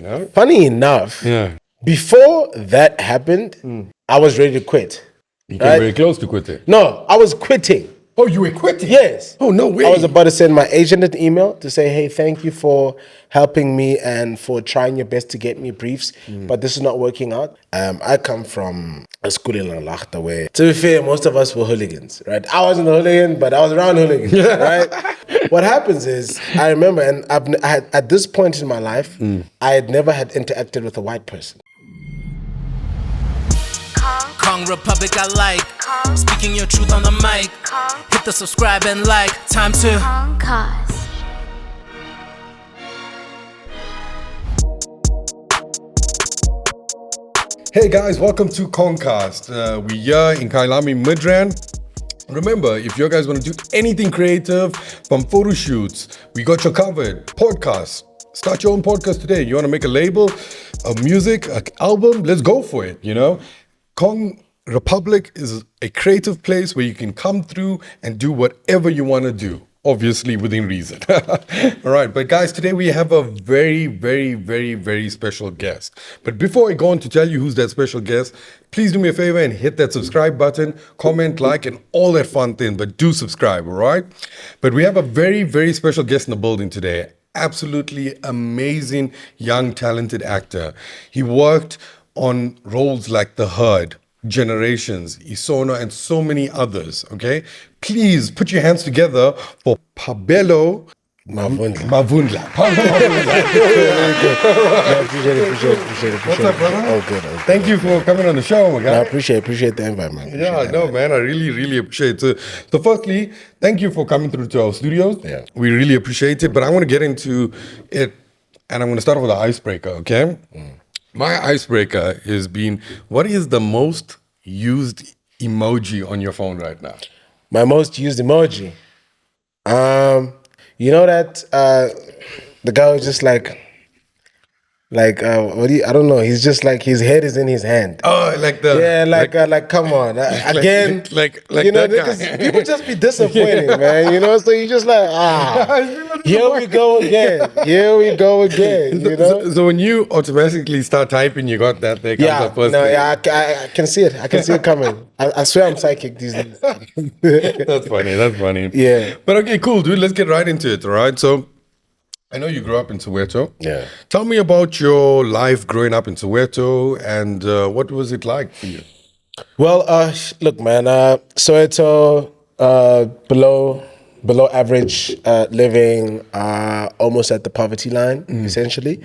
you know? Funny enough, before that happened, I was ready to quit. You came very close to quitting. No, I was quitting. Oh, you were quitting? Yes. Oh, no way. I was about to send my agent an email to say, hey, thank you for helping me and for trying your best to get me briefs, but this is not working out. I come from a school in Langlaagte where, to be fair, most of us were hooligans, right? I wasn't a hooligan, but I was around hooligans, right? What happens is, I remember, and I had, at this point in my life, I had never had interacted with a white person. Kong Republic I like, speaking your truth on the mic, hit the subscribe and like, time to Kongcast. Hey guys, welcome to Kongcast. We're here in Kailami, Midrand. Remember, if you guys want to do anything creative, from photo shoots, we got you covered. Podcasts. Start your own podcast today. You want to make a label, a music, an album? Let's go for it, you know? Kong Republic is a creative place where you can come through and do whatever you want to do, obviously within reason. All right, but guys, today we have a very, very, very, very special guest. But before I go on to tell you who's that special guest, please do me a favor and hit that subscribe button, comment, like, and all that fun thing, but do subscribe, all right? But we have a very, very special guest in the building today. Absolutely amazing, young, talented actor. He worked on roles like The Herd, Generations, Isono, and so many others, okay? Please put your hands together for Paballo Mavundla. Appreciate it. What's up, brother? Oh, good. Thank you for coming on the show, my guy. I appreciate the invite, man. Man, I really appreciate it. So firstly, thank you for coming through to our studios. Yeah. We really appreciate it, but I want to get into it, and I'm going to start off with the icebreaker, okay? My icebreaker has been, what is the most used emoji on your phone right now? My most used emoji. You know that the guy was just like I don't know. He's just like his head is in his hand. Oh, like the like come on again. Like you know, that guy. because people just be disappointing, man. You know, so you just like here we go again. You know. So when you automatically start typing, you got that there comes up first. I can see it. I can see it coming. I swear I'm psychic these days. That's funny. Yeah. But okay, cool, dude. Let's get right into it. All right. So I know you grew up in Soweto. Yeah. Tell me about your life growing up in Soweto and what was it like for you? Well, look, man, Soweto, below average living, almost at the poverty line, essentially.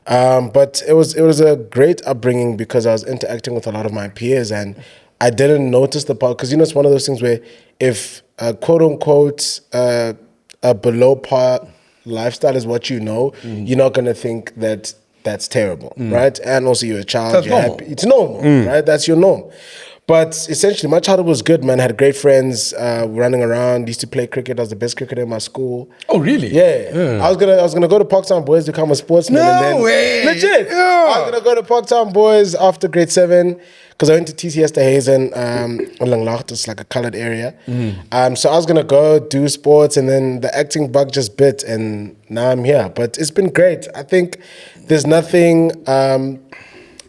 But it was a great upbringing because I was interacting with a lot of my peers and I didn't notice the part, because you know it's one of those things where if quote unquote a below par lifestyle is what you know, you're not gonna think that that's terrible, right? And also you're a child, that's you're normal. happy. It's normal, right? That's your norm. But essentially, my childhood was good, man. I had great friends running around. Used to play cricket. I was the best cricketer in my school. Oh, really? Yeah. I was gonna go to Parktown Boys to become a sportsman. No and then, way. Legit. Yeah. I was gonna go to Parktown Boys after grade 7 because I went to TCS de Hazen in Langlaagte. It's like a colored area. So I was gonna go do sports, and then the acting bug just bit, and now I'm here. But it's been great. I think there's nothing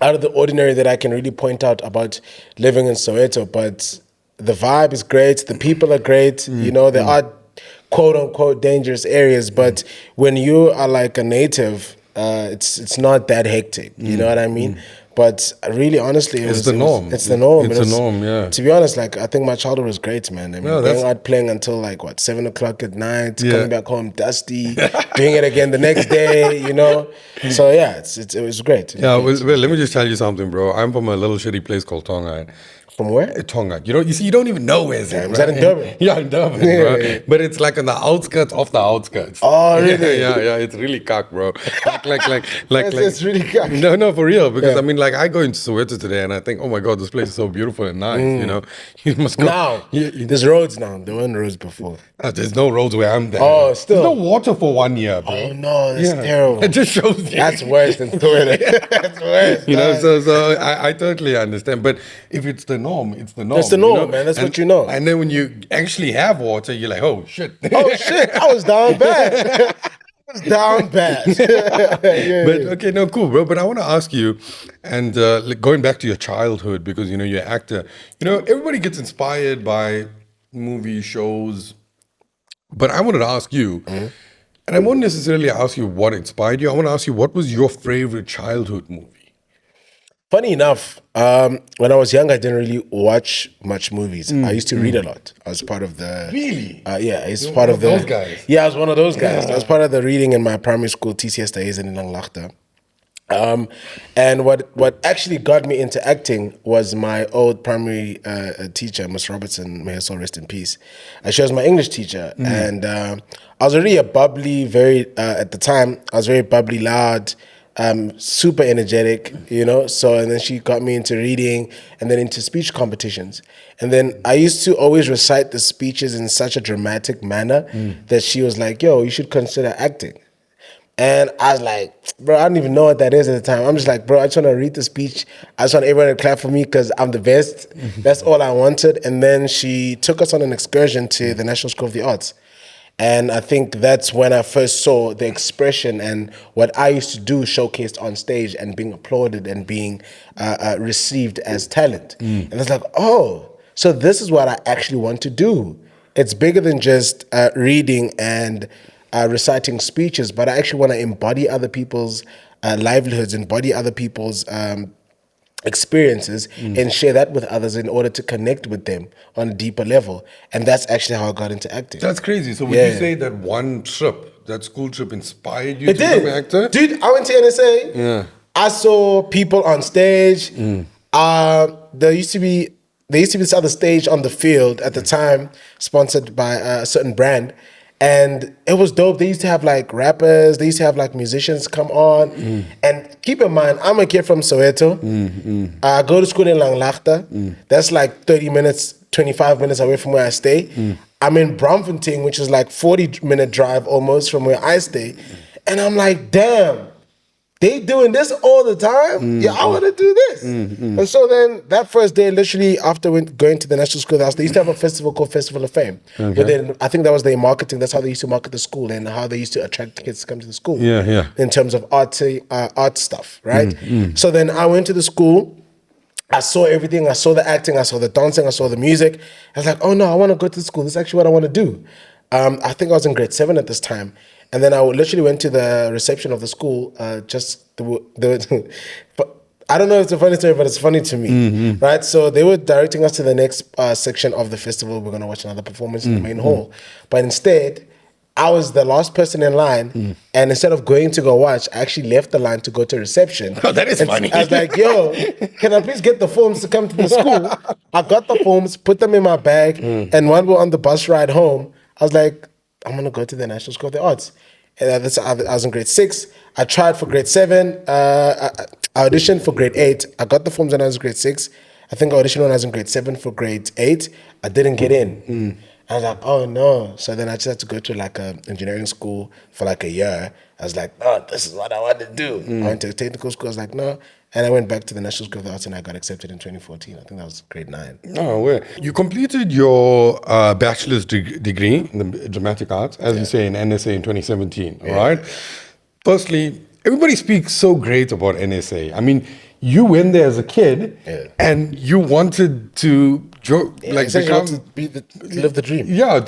out of the ordinary that I can really point out about living in Soweto, but the vibe is great, the people are great, you know, there are quote unquote dangerous areas, but when you are like a native, it's not that hectic, you know what I mean? But really, honestly, It's the norm. It's the norm. It's the norm, yeah. To be honest, like I think my childhood was great, man. I mean, going out playing until like 7:00 at night, coming back home dusty, doing it again the next day, you know. So yeah, it was great. Yeah, well, let me just tell you something, bro. I'm from a little shitty place called Tonga. From where? Tonga. You see, you don't even know where it's at. Is that in Durban? Yeah, in Durban, bro. But it's like on the outskirts of the outskirts. Oh, really? Yeah. It's really cock, bro. It's really cock. No, for real. Because I mean, like, I go into Soweto today and I think, oh my God, this place is so beautiful and nice. You know, you must go. Now, there's roads now. There weren't roads before. There's no roads where I'm there. Oh, still. There's no water for 1 year, bro. Oh no, that's terrible. It just shows you. That's worse than Soweto. That's worse. You know, so I totally understand. But if it's the norm, it's the norm. That's the norm, you know? man. That's what you know. And then when you actually have water, you're like, oh shit. Oh shit, I was down bad. down bad. But okay, no, cool, bro. But I want to ask you, and like going back to your childhood, because you know you're an actor. You know, everybody gets inspired by movies, shows. But I wanted to ask you, and I won't necessarily ask you what inspired you. I want to ask you what was your favorite childhood movie? Funny enough, when I was young, I didn't really watch much movies. I used to read a lot. I was part of the Really? yeah, I was You're part one of the those guys. Yeah, I was one of those guys. I was part of the reading in my primary school, TCS days in Langlaagte. And what actually got me into acting was my old primary teacher, Miss Robertson, may her soul rest in peace. She was my English teacher, and I was already a bubbly, at the time, I was very bubbly, loud, super energetic, you know. So, and then she got me into reading and then into speech competitions. And then I used to always recite the speeches in such a dramatic manner that she was like, yo, you should consider acting. And I was like, bro, I don't even know what that is at the time. I'm just like, bro, I just want to read the speech. I just want everyone to clap for me because I'm the best. That's all I wanted. And then she took us on an excursion to the National School of the Arts. And I think that's when I first saw the expression and what I used to do showcased on stage and being applauded and being received as talent. And I was like, oh, so this is what I actually want to do. It's bigger than just reading and reciting speeches, but I actually want to embody other people's livelihoods, embody other people's experiences, and share that with others in order to connect with them on a deeper level. And that's actually how I got into acting. That's crazy. So would you say that one trip, that school trip, inspired you It to become did. an actor? Dude, I went to NSA. Yeah. I saw people on stage. There used to be this other stage on the field at the time, sponsored by a certain brand. And it was dope. They used to have like rappers, they used to have like musicians come on. And keep in mind, I'm a kid from Soweto. I go to school in Langlaagte. That's like 30 minutes, 25 minutes away from where I stay. I'm in Braamfontein, which is like 40-minute drive almost from where I stay. And I'm like, damn, they doing this all the time? Yeah, I want to do this. And so then that first day, literally after going to the National School of the Arts, they used to have a festival called Festival of Fame. But then I think that was their marketing. That's how they used to market the school and how they used to attract kids to come to the school. Yeah. In terms of art stuff, right? So then I went to the school. I saw everything. I saw the acting. I saw the dancing. I saw the music. I was like, oh no, I want to go to the school. This is actually what I want to do. I think I was in grade 7 at this time. And then I literally went to the reception of the school. I don't know if it's a funny story, but it's funny to me, right? So they were directing us to the next section of the festival. We're going to watch another performance in the main hall. But instead, I was the last person in line. And instead of going to go watch, I actually left the line to go to reception. Oh, that is funny. I was like, yo, can I please get the forms to come to the school? I got the forms, put them in my bag. And when we were on the bus ride home, I was like, I'm going to go to the National School of the Arts. And I was in grade 6. I tried for grade 7. I auditioned for grade 8. I got the forms when I was in grade 6. I think I auditioned when I was in grade 7 for grade 8. I didn't get in. I was like, oh no. So then I just had to go to like an engineering school for like a year. I was like, oh, this is what I want to do. I went to a technical school. I was like, no. And I went back to the National School of the Arts and I got accepted in 2014. I think that was grade 9. Oh, well. You completed your bachelor's degree in the dramatic arts, as you say, in NSA in 2017, all right? Firstly, everybody speaks so great about NSA. I mean, you went there as a kid and you wanted to live the dream. Yeah,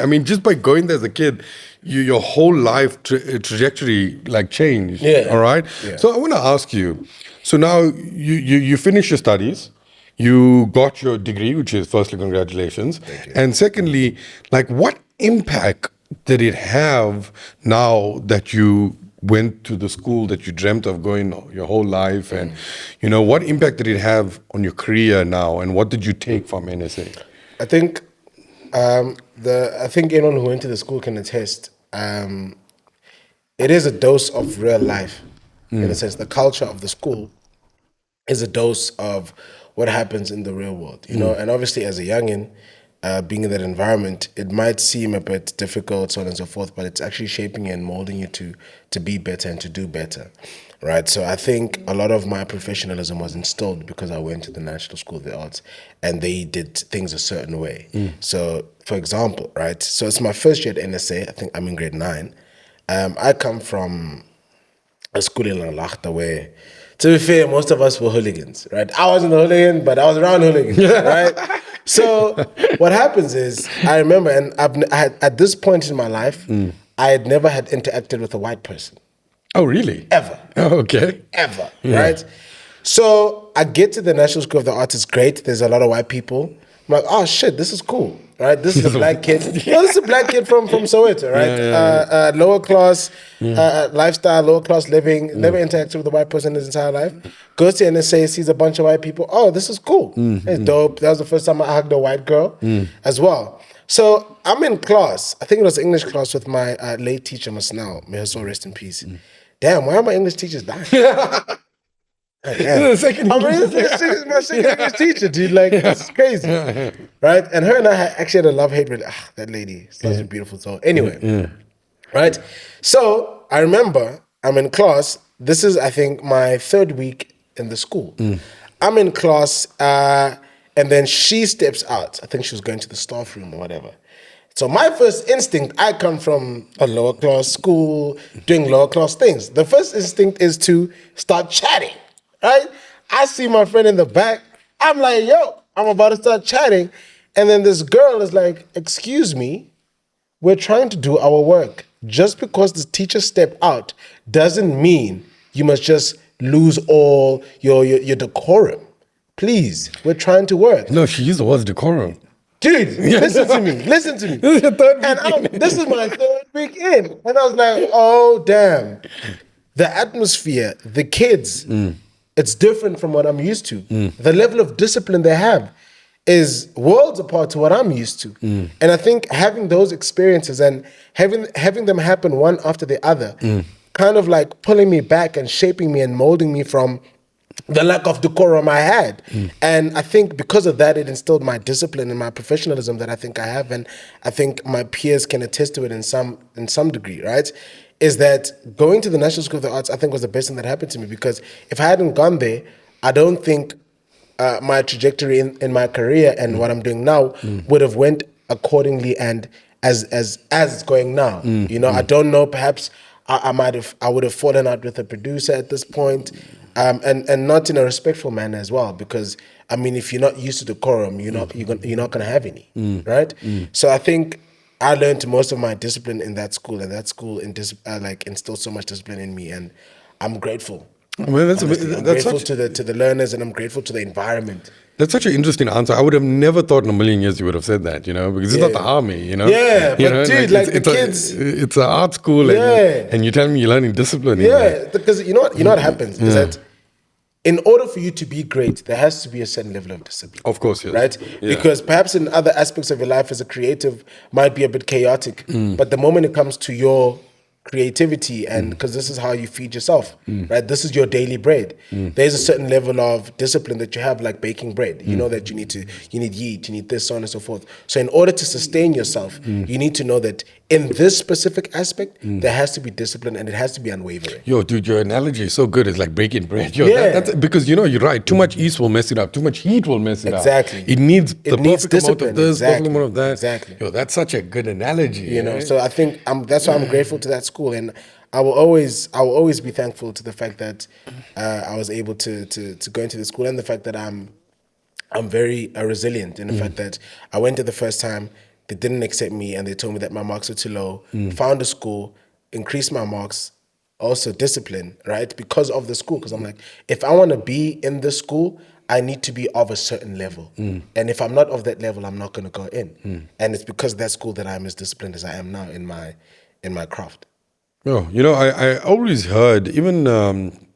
I mean, just by going there as a kid, your whole life trajectory like changed. Yeah. All right. Yeah. So I want to ask you. So now you finished your studies, you got your degree, which is firstly congratulations, and secondly, like what impact did it have now that you went to the school that you dreamt of going your whole life, and you know what impact did it have on your career now, and what did you take from NSA? I think I think anyone who went to the school can attest. It is a dose of real life, in a sense. The culture of the school is a dose of what happens in the real world, you know. And obviously, as a youngin, being in that environment, it might seem a bit difficult, so on and so forth, but it's actually shaping you and molding you to be better and to do better, right? So I think a lot of my professionalism was instilled because I went to the National School of the Arts and they did things a certain way. So, for example, right? So it's my first year at NSA. I think I'm in grade 9. I come from a school in Langlaagte where, to be fair, most of us were hooligans, right? I wasn't a hooligan, but I was around hooligans, right? So what happens is, I remember, and I had, at this point in my life, I had never had interacted with a white person. Oh, really? Ever. Oh, okay. Ever, right? So I get to the National School of the Arts, it's great. There's a lot of white people. I'm like, oh shit, this is cool, right? This is a black kid. No, this is a black kid from Soweto, right? Lower class lifestyle, lower class living, never interacted with a white person in his entire life. Goes to NSA, sees a bunch of white people. Oh, this is cool. It's dope. That was the first time I hugged a white girl as well. So I'm in class. I think it was English class with my late teacher, Masnal. May her soul rest in peace. Damn, why are my English teachers dying? I'm my second English teacher, dude. Like, this is crazy. Right? And her and I actually had a love-hate relationship. That lady, such a beautiful soul. Anyway, right? So I remember I'm in class. This is, I think, my third week in the school. I'm in class, and then she steps out. I think she was going to the staff room or whatever. So my first instinct, I come from a lower class school, doing lower class things. The first instinct is to start chatting. Right? I see my friend in the back. I'm like, yo, I'm about to start chatting. And then this girl is like, excuse me, we're trying to do our work. Just because the teacher stepped out doesn't mean you must just lose all your decorum. Please, we're trying to work. No, she used the words decorum. Dude, listen to me. Listen to me. This is your third week in. This is my third week in. And I was like, oh, damn. The atmosphere, the kids, it's different from what I'm used to. The level of discipline they have is worlds apart to what I'm used to. And I think having those experiences and having them happen one after the other, kind of like pulling me back and shaping me and molding me from the lack of decorum I had. And I think because of that, it instilled my discipline and my professionalism that I think I have. And I think my peers can attest to it in some degree, right? Is that going to the National School of the Arts, I think, was the best thing that happened to me, because if I hadn't gone there, I don't think my trajectory in my career and what I'm doing now would have went accordingly and as it's going now. You know, I don't know, perhaps I would have fallen out with a producer at this point, and not in a respectful manner as well, because I mean, if you're not used to decorum, you're not gonna have any, right? So I think I learned most of my discipline in that school, and that school instilled so much discipline in me, and I'm grateful. I mean, I'm grateful to the learners, and I'm grateful to the environment. That's such an interesting answer. I would have never thought in a million years you would have said that, you know, because it's not the army, you know. Yeah, but dude, like the kids, it's an art school, and you tell me you're learning discipline. Yeah, because you know what happens is that in order for you to be great, there has to be a certain level of discipline. Of course, yes. Right? Yeah. Because perhaps in other aspects of your life as a creative might be a bit chaotic, but the moment it comes to your creativity, and because this is how you feed yourself, right? This is your daily bread. There's a certain level of discipline that you have, like baking bread. You know that you need yeast, you need this, so on and so forth. So in order to sustain yourself, you need to know that in this specific aspect, there has to be discipline, and it has to be unwavering. Yo, dude, your analogy is so good. It's like baking bread. Yo, Yeah. that's because, you know, you're right. Too much yeast will mess it up. Too much heat will mess it Exactly. up. It needs the perfect amount discipline. of this, Exactly. perfect amount of that. Exactly. Yo, that's such a good analogy. You know, right? so I think that's why I'm grateful to that school, and I will always be thankful to the fact that I was able to go into the school, and the fact that I'm very resilient in the fact that I went there the first time, they didn't accept me, and they told me that my marks were too low. Found a school, increased my marks, also discipline, right? Because of the school, because I'm like, if I want to be in this school, I need to be of a certain level. And if I'm not of that level, I'm not going to go in. And it's because of that school that I'm as disciplined as I am now in my craft. Oh, you know, I always heard, even,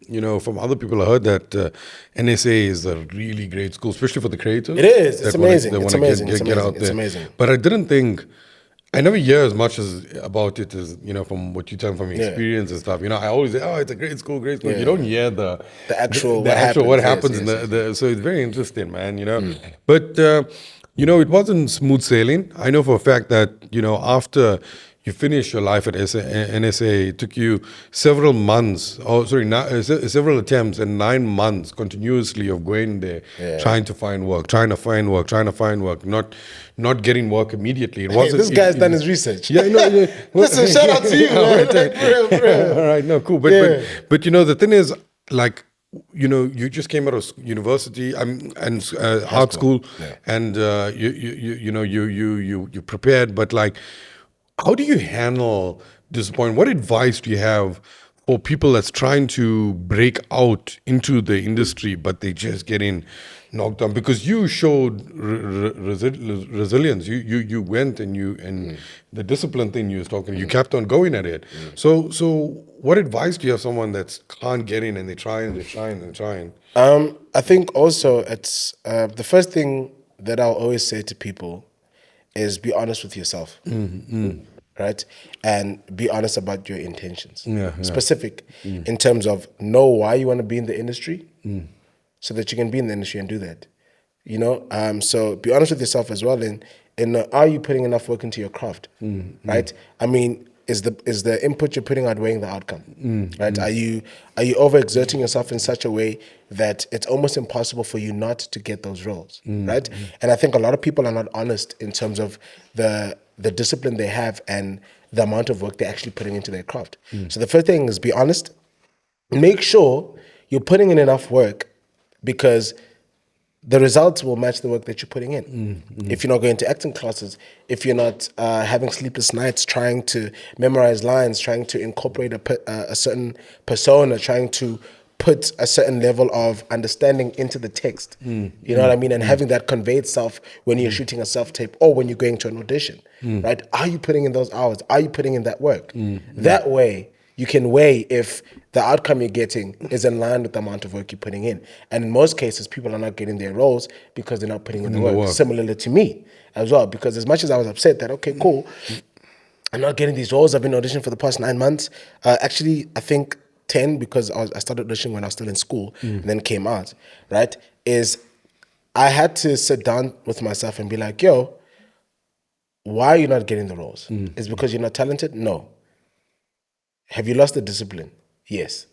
you know, from other people, I heard that NSA is a really great school, especially for the creators. It is. It's amazing. It's amazing. Get out there. It's amazing. But I didn't think, I never hear as much about it as, you know, from what you tell from your experience and stuff. You know, I always say, oh, it's a great school, great school. Yeah. You don't hear the actual what happens. Yes. So it's very interesting, man, you know. But, you know, it wasn't smooth sailing. I know for a fact that, you know, after you finish your life at NSA. It took you several months, several attempts and 9 months continuously of going there, trying to find work, not getting work immediately. It wasn't, this guy's done his research. Yeah, no, yeah. Listen, shout out to you, man. All right, no, cool. But you know, the thing is, like, you know, you just came out of university and art school, and you prepared. But like, how do you handle disappointment? What advice do you have for people that's trying to break out into the industry, but they just getting knocked down? Because you showed resilience. You went and the discipline thing you was talking. You kept on going at it. So what advice do you have someone that can't get in and they're trying? I think also it's the first thing that I'll always say to people is be honest with yourself, right? And be honest about your intentions. Specific in terms of know why you want to be in the industry, so that you can be in the industry and do that. You know, so be honest with yourself as well. And are you putting enough work into your craft, right? I mean, is the input you're putting outweighing the outcome, right? Are you overexerting yourself in such a way that it's almost impossible for you not to get those roles, right? And I think a lot of people are not honest in terms of the discipline they have and the amount of work they're actually putting into their craft. So the first thing is be honest. Make sure you're putting in enough work, because the results will match the work that you're putting in. If you're not going to acting classes, if you're not having sleepless nights trying to memorize lines, trying to incorporate a certain persona, trying to put a certain level of understanding into the text, you know what I mean? And having that convey itself when you're shooting a self-tape or when you're going to an audition, right? Are you putting in those hours? Are you putting in that work? That way, you can weigh if the outcome you're getting is in line with the amount of work you're putting in. And in most cases, people are not getting their roles because they're not putting in the work. Similarly to me as well, because as much as I was upset that, okay, cool, I'm not getting these roles. I've been auditioning for the past 9 months. Actually, I think 10, because I started auditioning when I was still in school and then came out, right? Is I had to sit down with myself and be like, yo, why are you not getting the roles? Is it because you're not talented? No. Have you lost the discipline? Yes.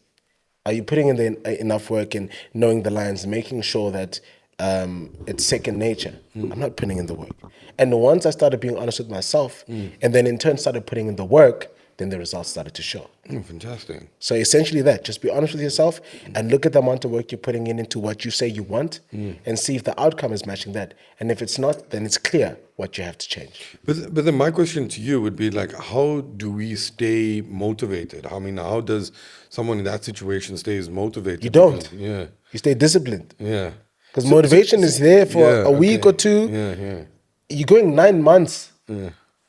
Are you putting in enough work and knowing the lines, making sure that it's second nature? I'm not putting in the work. And once I started being honest with myself, and then in turn started putting in the work, then the results started to show. Fantastic. So essentially that, just be honest with yourself and look at the amount of work you're putting into what you say you want and see if the outcome is matching that. And if it's not, then it's clear what you have to change. But then my question to you would be like, how do we stay motivated? I mean, how does someone in that situation stays motivated? You don't. Because, yeah. You stay disciplined. Yeah. Because motivation is there for a week or two. Yeah. You're going 9 months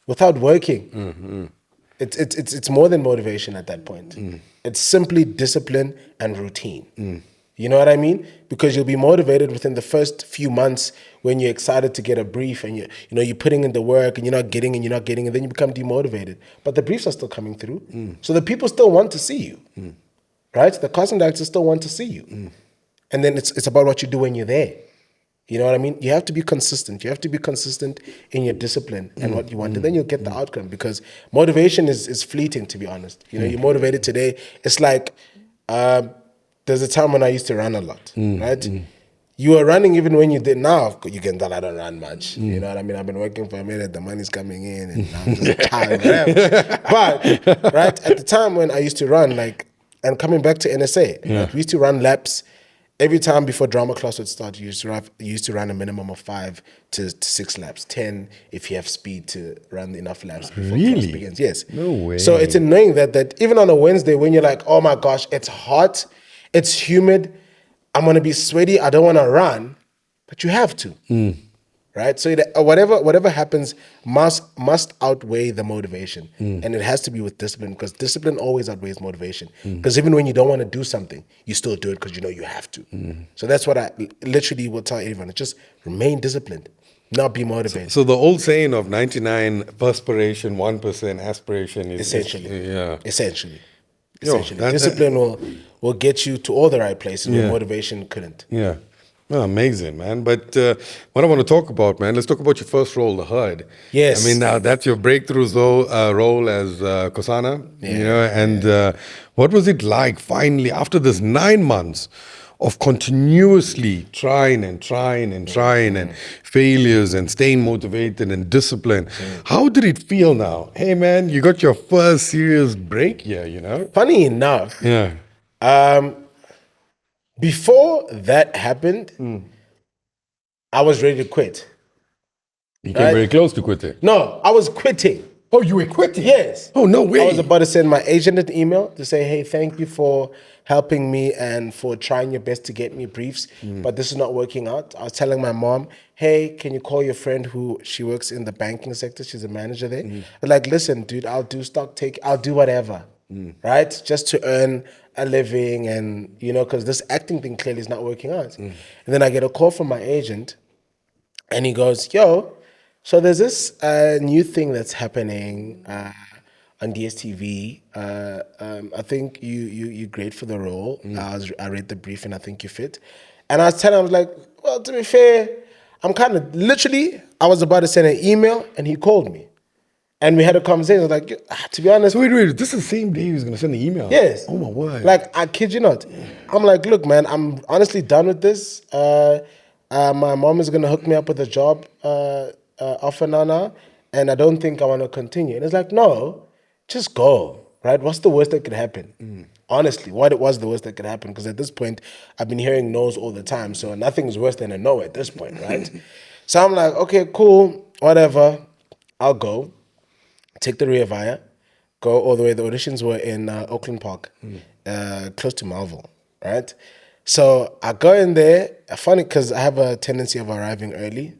without working. It's more than motivation at that point. It's simply discipline and routine. You know what I mean? Because you'll be motivated within the first few months when you're excited to get a brief and you're putting in the work and you're not getting, and then you become demotivated. But the briefs are still coming through. So the people still want to see you. Right? The casting directors still want to see you. And then it's about what you do when you're there. You know what I mean? You have to be consistent. You have to be consistent in your discipline and what you want. And then you'll get the outcome, because motivation is fleeting, to be honest. You know, you're motivated today. It's like, there's a time when I used to run a lot, right? You were running even when you did. Now, you can tell I don't run much. You know what I mean? I've been working for a minute. The money's coming in and I'm just tired. But, right, at the time when I used to run, like, and coming back to NSA, like, we used to run laps. Every time before drama class would start, you used to run a minimum of 5 to 6 laps, 10 if you have speed to run enough laps before class begins. Yes. No way. So it's annoying that even on a Wednesday when you're like, oh my gosh, it's hot, it's humid, I'm gonna be sweaty, I don't wanna run, but you have to. Right? So whatever happens must outweigh the motivation. And it has to be with discipline, because discipline always outweighs motivation. Because even when you don't want to do something, you still do it because you know you have to. So that's what I literally will tell everyone. Just remain disciplined, not be motivated. So the old saying of 99 perspiration, 1% aspiration is Essentially. Essentially. Discipline will get you to all the right places where motivation couldn't. Yeah. Oh, amazing, man. But what I want to talk about, man, let's talk about your first role, The Herd. Yes. I mean, that's your breakthrough role as Kosana, and what was it like finally after this 9 months of continuously trying and failures and staying motivated and disciplined? How did it feel now? Hey, man, you got your first serious break here. Funny enough, Yeah. before that happened, I was ready to quit. You came very close to quitting. No, I was quitting. Oh, you were quitting? Yes. Oh, no way. I was about to send my agent an email to say, hey, thank you for helping me and for trying your best to get me briefs, but this is not working out. I was telling my mom, hey, can you call your friend who she works in the banking sector? She's a manager there. I'm like, listen, dude, I'll do stock take, I'll do whatever, right? Just to earn a living and, because this acting thing clearly is not working out. And then I get a call from my agent and he goes, yo, so there's this new thing that's happening on DSTV. I think you're great for the role. I read the brief and I think you fit. And I was telling him, I was like, well, to be fair, I'm kind of literally, I was about to send an email and he called me. And we had a conversation. I was like, to be honest. So wait, this is the same day he was going to send the email? Yes. Oh my word. Like, I kid you not. I'm like, look, man, I'm honestly done with this. My mom is going to hook me up with a job offer now, and I don't think I want to continue. And it's like, no, just go, right? What's the worst that could happen? Honestly, what was the worst that could happen? Because at this point, I've been hearing no's all the time, so nothing is worse than a no at this point, right? So I'm like, okay, cool, whatever, I'll go. Take the rear via, go all the way. The auditions were in Oakland Park, close to Marvel, right? So I go in there, funny because I have a tendency of arriving early.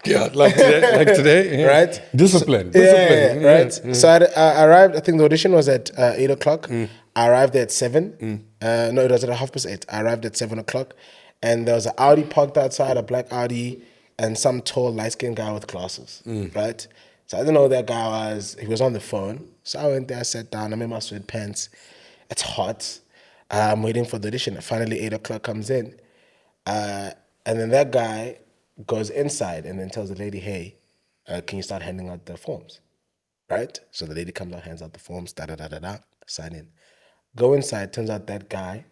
Yeah, like today, yeah. Right? Discipline. Yeah, right? Yeah. So I arrived, I think the audition was at 8 o'clock. I arrived there at 7. No, it was at 8:30. I arrived at 7 o'clock. And there was an Audi parked outside, a black Audi, and some tall, light-skinned guy with glasses, right? So I didn't know who that guy was. He was on the phone. So I went there, I sat down, I'm in my sweatpants. It's hot. I'm waiting for the audition. Finally, 8 o'clock comes in. And then that guy goes inside and then tells the lady, hey, can you start handing out the forms? Right? So the lady comes out, hands out the forms, da-da-da-da-da, sign in. Go inside, turns out that guy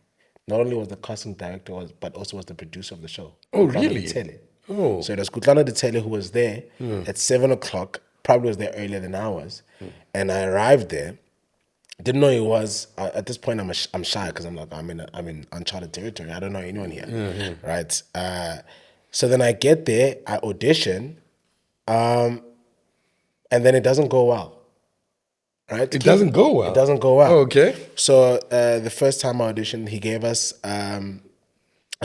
not only was the casting director, but also was the producer of the show. Oh, Kutlana really? Ditele. Oh. So it was Kutlana Ditele who was there at 7 o'clock, probably was there earlier than I was. And I arrived there, didn't know he was. At this point, I'm shy because I'm like, I'm in uncharted territory. I don't know anyone here, right? So then I get there, I audition, and then it doesn't go well, right? It doesn't go well? It doesn't go well. Oh, okay. So the first time I auditioned, he gave us a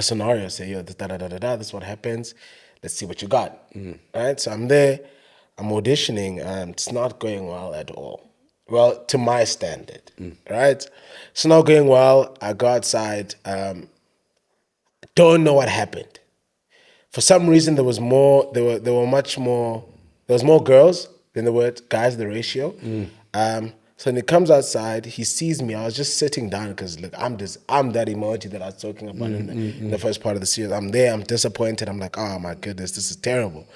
scenario, say, yo, this da-da-da-da-da, this is what happens. Let's see what you got, right? So I'm there, I'm auditioning, it's not going well at all. Well, to my standard, right? It's not going well. I go outside, don't know what happened. For some reason, there was more girls than there were guys, the ratio. So when he comes outside, he sees me. I was just sitting down because look, I'm that emoji that I was talking about in the first part of the series. I'm there, I'm disappointed. I'm like, oh my goodness, this is terrible.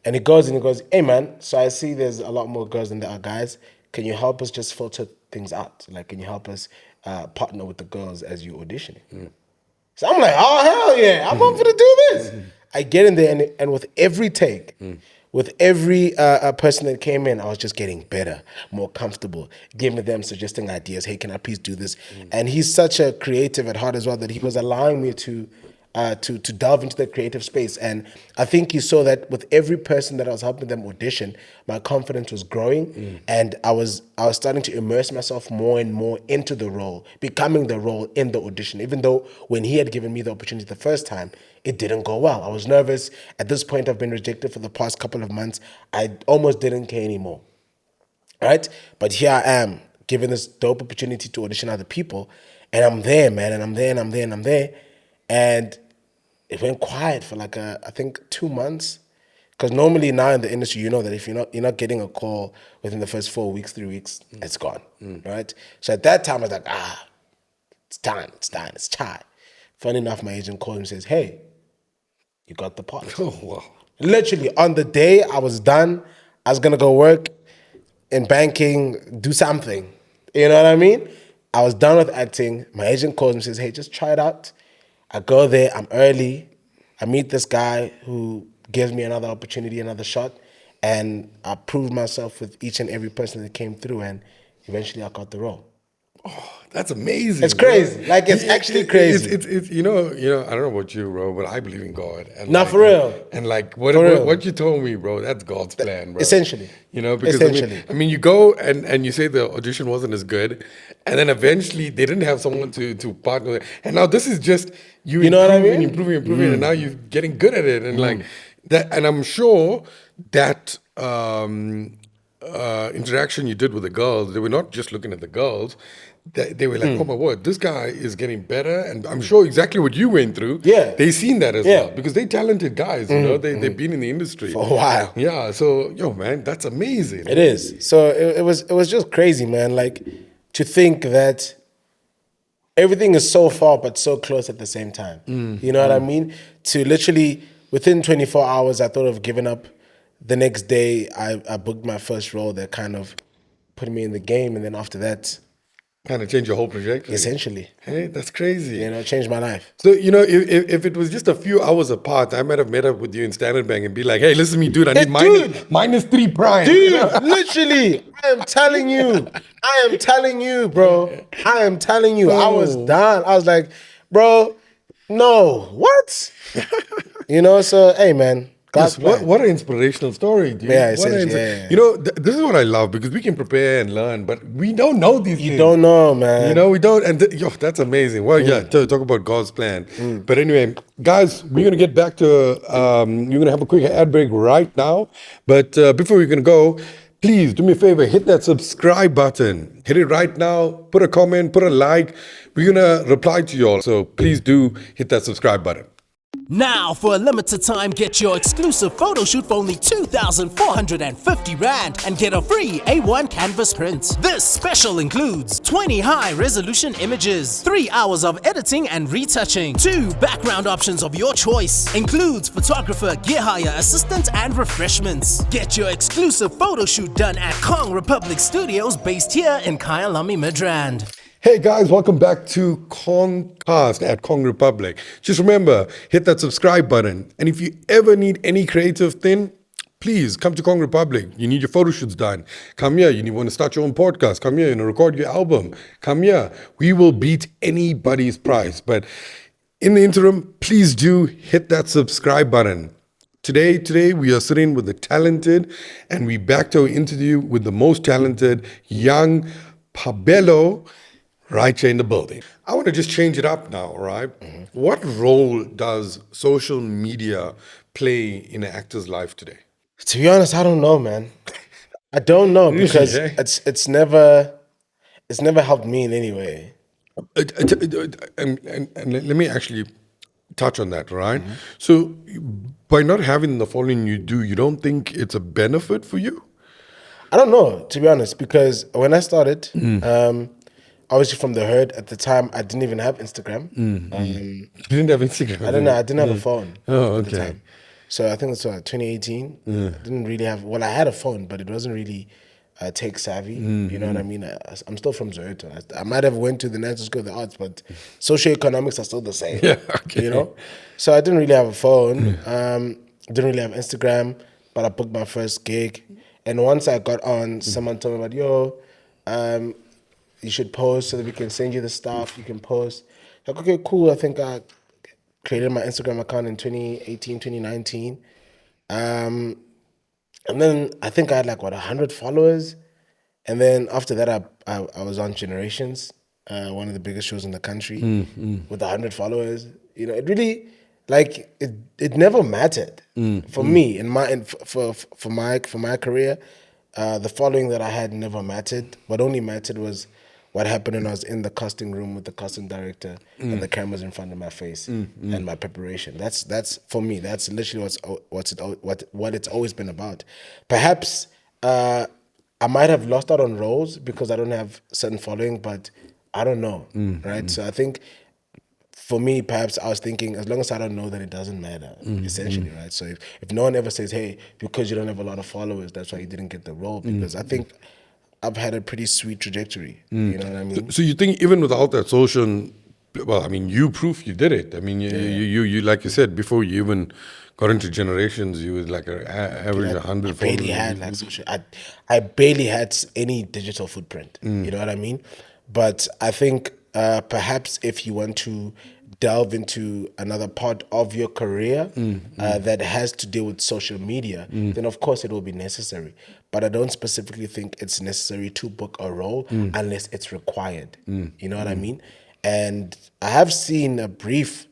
And he goes, hey man, so I see there's a lot more girls than there are guys. Can you help us just filter things out? Like, can you help us partner with the girls as you auditioning? So I'm like, oh, hell yeah, I'm up for to do this. I get in there and with every take, with every person that came in, I was just getting better, more comfortable, giving them suggesting ideas. Hey, can I please do this? And he's such a creative at heart as well that he was allowing me to delve into the creative space. And I think he saw that with every person that I was helping them audition, my confidence was growing, and I was starting to immerse myself more and more into the role, becoming the role in the audition. Even though when he had given me the opportunity the first time, it didn't go well. I was nervous. At this point, I've been rejected for the past couple of months. I almost didn't care anymore, right? But here I am, given this dope opportunity to audition other people, and I'm there, man, and I'm there. And it went quiet for like I think 2 months, because normally now in the industry, you know that if you're not getting a call within the first 4 weeks, 3 weeks, it's gone, right? So at that time I was like, it's done, it's chai. Funny enough, my agent called and says, hey, you got the part. Oh, wow. Literally, on the day I was done, I was gonna go work in banking, do something. You know what I mean? I was done with acting. My agent calls me and says, hey, just try it out. I go there, I'm early. I meet this guy who gives me another opportunity, another shot. And I proved myself with each and every person that came through. And eventually I got the role. That's amazing. It's crazy. Bro. Like, it's actually crazy. It's you know, I don't know about you, bro, but I believe in God. And Nah, like, for real. And like For real. what you told me, bro, that's God's plan, bro. Essentially. You know, because Essentially. I mean you go and you say the audition wasn't as good, and then eventually they didn't have someone to partner with. And now this is just you know what I mean? improving, and now you're getting good at it. And like that, and I'm sure that interaction you did with the girls, they were not just looking at the girls. They were like, oh my word, this guy is getting better. And I'm sure exactly what you went through. Yeah. They seen that as Yeah. well. Because they talented guys, you know, they've been in the industry. For a while. Yeah. So, yo, man, that's amazing. It is. So it was just crazy, man. Like, to think that everything is so far but so close at the same time. You know what I mean? To literally, within 24 hours, I thought of giving up. The next day, I booked my first role that kind of put me in the game. And then after that, Kind of change your whole trajectory. essentially, Hey, that's crazy. you know, changed my life. So, you know, if it was just a few hours apart, I might have met up with you in Standard Bank and be like, hey, listen to me, dude, I need minus 3 prime. Dude, literally, I am telling you, bro. I am telling you, I was done. I was like, bro, no, what? You know, so, hey, man. Yes, what an inspirational story, dude. Yeah, What an essentially, yeah. You know, this is what I love because we can prepare and learn, but we don't know these things. You don't know, man. You know, we don't. And yo, that's amazing. Well, yeah, talk about God's plan. But anyway, guys, we're going to get back to, we're going to have a quick ad break right now. But before we're going to go, please do me a favor, hit that subscribe button. Hit it right now. Put a comment, put a like. We're going to reply to you all. So please do hit that subscribe button. Now, for a limited time, get your exclusive photo shoot for only 2,450 Rand and get a free A1 canvas print. This special includes 20 high-resolution images, 3 hours of editing and retouching, 2 background options of your choice, includes photographer, gear hire, assistant, and refreshments. Get your exclusive photo shoot done at Kong Republic Studios based here in Kyalami, Midrand. Hey guys, welcome back to Kongcast at Kong Republic. Just remember, hit that subscribe button. And if you ever need any creative thing, please come to Kong Republic. You need your photo shoots done. Come here. You want to start your own podcast. Come here. You want to record your album. Come here. We will beat anybody's price. But in the interim, please do hit that subscribe button. Today we are sitting with the talented, and we back to our interview with the most talented young Paballo right here in the building. I want to just change it up now, right? What role does social media play in an actor's life today? To be honest, I don't know, man. I don't know because Yeah. it's never helped me in any way. And let me actually touch on that, right? So by not having the following you do, you don't think it's a benefit for you? I don't know, to be honest, because when I started, obviously from the herd at the time, I didn't even have Instagram. You didn't have Instagram? I don't know. I didn't have a phone. Oh, at the okay. time. So I think it's 2018. I didn't really have. Well, I had a phone, but it wasn't really tech savvy. You know what I mean? I'm still from Zoeto. I might have went to the National School of the Arts, but socioeconomics are still the same. Yeah, okay. You know. So I didn't really have a phone. Didn't really have Instagram, but I booked my first gig. And once I got on, someone told me about, yo, you should post so that we can send you the stuff. You can post. Like, okay, cool. I think I created my Instagram account in 2018, 2019. And then I think I had like, 100 followers. And then after that, I was on Generations, one of the biggest shows in the country, with 100 followers. You know, it really, like, it never mattered for me for my career. The following that I had never mattered. What only mattered was what happened when I was in the casting room with the casting director and the cameras in front of my face and my preparation. That's for me. That's literally what it's always been about. Perhaps I might have lost out on roles because I don't have certain following, but I don't know, right? So I think for me, perhaps I was thinking, as long as I don't know, that it doesn't matter, essentially, right? So if no one ever says, hey, because you don't have a lot of followers, that's why you didn't get the role, because I think I've had a pretty sweet trajectory. You know what I mean? So you think even without that social, well, I mean, you proof you did it. I mean, you like you said before you even got into Generations, you was like an average 100 I barely followers. had like social. I barely had any digital footprint. You know what I mean? But I think perhaps if you want to delve into another part of your career that has to deal with social media, then of course it will be necessary. But I don't specifically think it's necessary to book a role unless it's required. You know what I mean? And I have seen a brief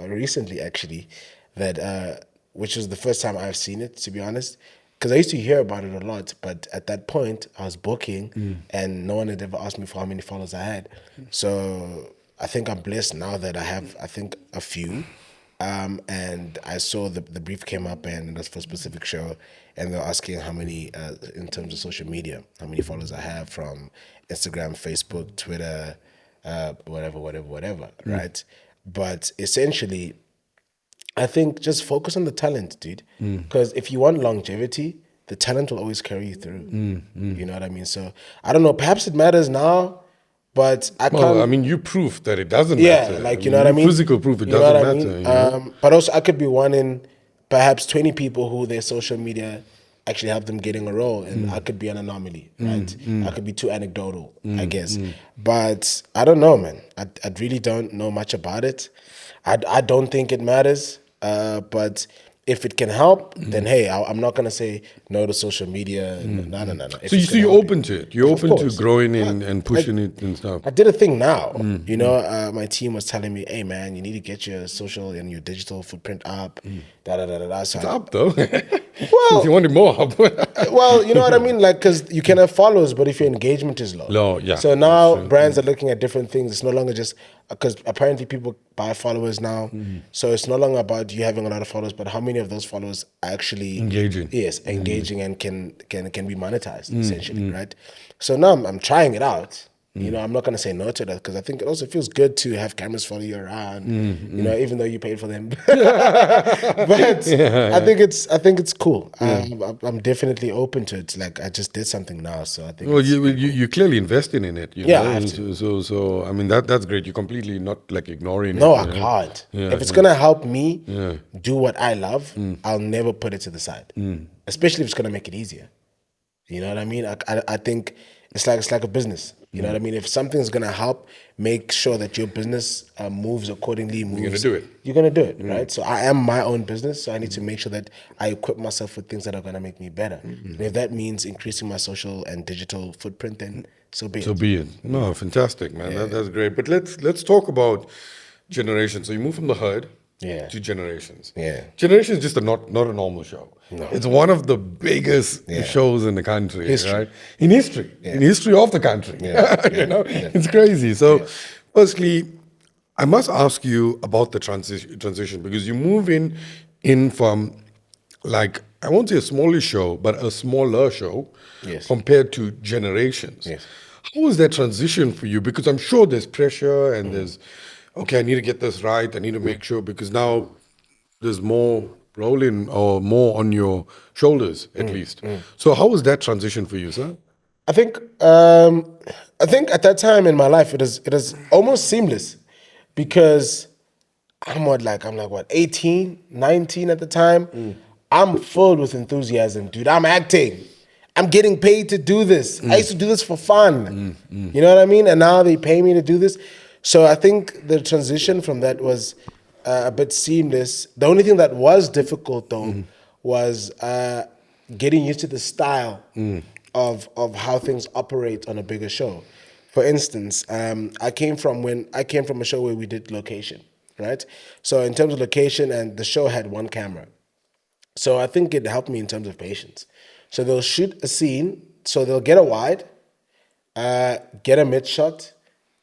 recently, actually, that which was the first time I've seen it, to be honest. Because I used to hear about it a lot, but at that point I was booking and no one had ever asked me for how many followers I had. So I think I'm blessed now that I have, I think, a few. And I saw the brief came up and it was for a specific show, and they're asking how many, in terms of social media, how many followers I have from Instagram, Facebook, Twitter, whatever, right? But essentially, I think just focus on the talent, dude. Because if you want longevity, the talent will always carry you through. You know what I mean? So I don't know. Perhaps it matters now, but I can't. Well, I mean, you proof that it doesn't Yeah, matter. like, you know what I mean? Physical proof it You know what doesn't I matter. mean? You know? But also, I could be one in perhaps 20 people who their social media actually help them getting a role, and I could be an anomaly, right? I could be too anecdotal, I guess. But I don't know, man. I really don't know much about it. I don't think it matters. But if it can help, then hey, I'm not gonna say no to social media. No. So you're open to it. You're open to growing and pushing it and stuff. I did a thing now. You know, my team was telling me, "Hey, man, you need to get your social and your digital footprint up." So It's up though. Well, if you wanted more up. well, you know what I mean? Like, because you can have followers, but if your engagement is low. Low, yeah. So now brands are looking at different things. It's no longer just, because apparently people buy followers now. So it's no longer about you having a lot of followers, but how many of those followers are actually Engaging. Yes, engaging and can be monetized, essentially, right? So now I'm trying it out. You know, I'm not gonna say no to that, because I think it also feels good to have cameras follow you around. You know, even though you paid for them. But I think it's cool. I'm definitely open to it. Like, I just did something now, so I think. Well, you're clearly investing in it. You Yeah, know? I have to. So I mean that's great. You're completely not like ignoring No, it. I can't. Yeah, If it's gonna help me do what I love, I'll never put it to the side. Especially if it's gonna make it easier. You know what I mean? I think it's like a business. You know what I mean? If something's gonna help make sure that your business moves accordingly, you're gonna do it. You're gonna do it, right? So I am my own business, so I need to make sure that I equip myself with things that are gonna make me better. And if that means increasing my social and digital footprint, then so be it. So be it. No, fantastic, man. That's great. But let's talk about Generations. So you move from the hood to Generations. Yeah. Generations is just not a normal show. No. It's one of the biggest shows in the country, History. right? In history. In history of the country. You know, it's crazy. So firstly, I must ask you about the transition, because you move in from, like, I won't say a smaller show, but a smaller show compared to Generations. Yes. How was that transition for you? Because I'm sure there's pressure and there's, okay, I need to get this right. I need to make sure, because now there's more rolling or more on your shoulders, at least. So how was that transition for you, sir? I think at that time in my life it was almost seamless, because I'm what 18, 19 at the time. I'm filled with enthusiasm, dude. I'm acting. I'm getting paid to do this. I used to do this for fun. You know what I mean? And now they pay me to do this. So I think the transition from that was a bit seamless. The only thing that was difficult, though, was getting used to the style of how things operate on a bigger show. For instance, I came from a show where we did location, right? So in terms of location, and the show had one camera. So I think it helped me in terms of patience. So they'll shoot a scene, so they'll get a wide, get a mid shot,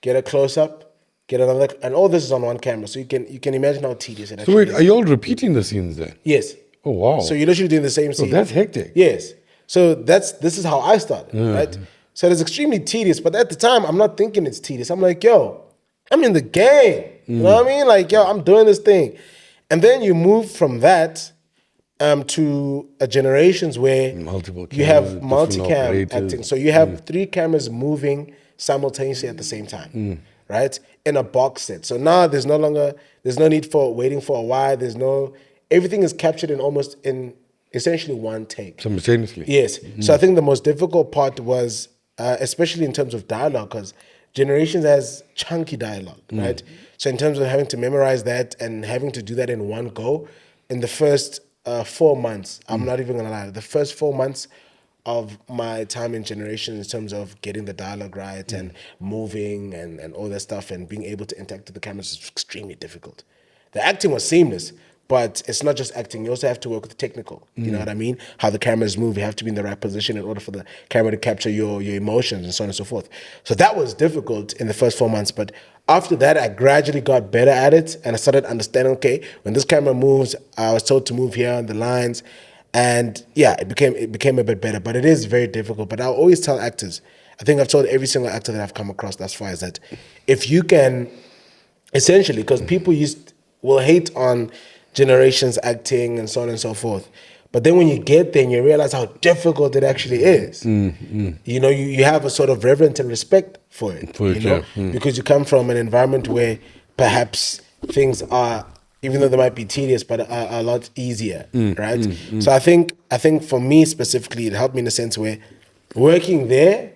get a close up, get another, and all this is on one camera. So you can imagine how tedious it actually So wait, is. are you all repeating the scenes then? Yes. Oh, wow. So you're literally doing the same scene. that's hectic. Yes. So this is how I started, right? So it's extremely tedious, but at the time I'm not thinking it's tedious. I'm like, yo, I'm in the game. You know what I mean? Like, yo, I'm doing this thing. And then you move from that to a generations where Multiple you cameras, have different multicam operators. acting. So you have 3 cameras moving simultaneously at the same time, right? In a box set. So now there's no need for waiting for a while. Everything is captured in essentially one take. Simultaneously. Yes. So I think the most difficult part was, especially in terms of dialogue, because Generations has chunky dialogue, right? So in terms of having to memorize that and having to do that in one go, in the first 4 months, I'm not even gonna lie, the first 4 months of my time in Generations in terms of getting the dialogue right and moving and all that stuff and being able to interact with the cameras is extremely difficult. The acting was seamless, but it's not just acting. You also have to work with the technical. You know what I mean? How the cameras move. You have to be in the right position in order for the camera to capture your emotions and so on and so forth. So that was difficult in the first 4 months. But after that, I gradually got better at it. And I started understanding, okay, when this camera moves, I was told to move here on the lines. And yeah, it became a bit better. But it is very difficult. But I'll always tell actors, I think I've told every single actor that I've come across thus far, is that if you can, essentially, because people will hate on Generations acting and so on and so forth. But then when you get there and you realize how difficult it actually is, you know, you have a sort of reverence and respect for it. Because you come from an environment where perhaps things are, even though they might be tedious, but are a lot easier, right? So I think for me specifically, it helped me in a sense where working there,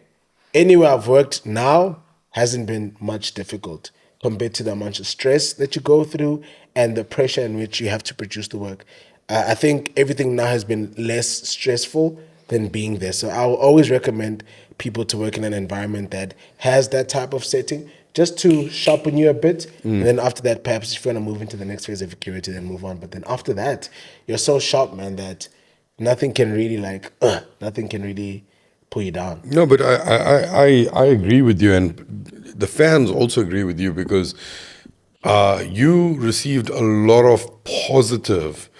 anywhere I've worked now, hasn't been much difficult compared to the amount of stress that you go through and the pressure in which you have to produce the work. I think everything now has been less stressful than being there. So I will always recommend people to work in an environment that has that type of setting, just to sharpen you a bit. And then after that, perhaps if you want to move into the next phase of your career, then move on. But then after that, you're so sharp, man, that nothing can really pull you down. No, but I agree with you, and the fans also agree with you, because you received a lot of positive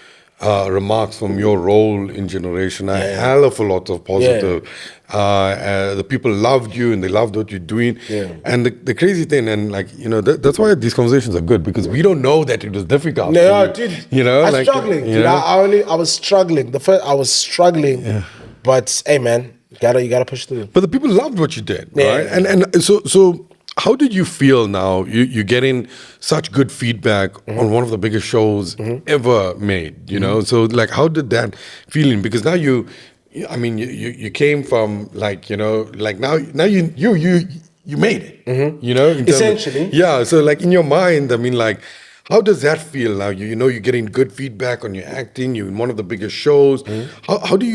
remarks from your role in Generation. A hell of a lot of positive. The people loved you and they loved what you're doing. And the crazy thing, and like, you know, that's why these conversations are good, because we don't know that it was difficult. No, dude. You know, I was struggling. Dude, I was struggling. I was struggling. But hey, man, you gotta push through. But the people loved what you did, right? And so how did you feel now? You're getting such good feedback on one of the biggest shows ever made, you know? So like, how did that feeling? Because now you came from like, you know, like now you made it, you know? Essentially. Yeah. So like in your mind, I mean, like, how does that feel now? You know, you're getting good feedback on your acting. You're in one of the biggest shows. How did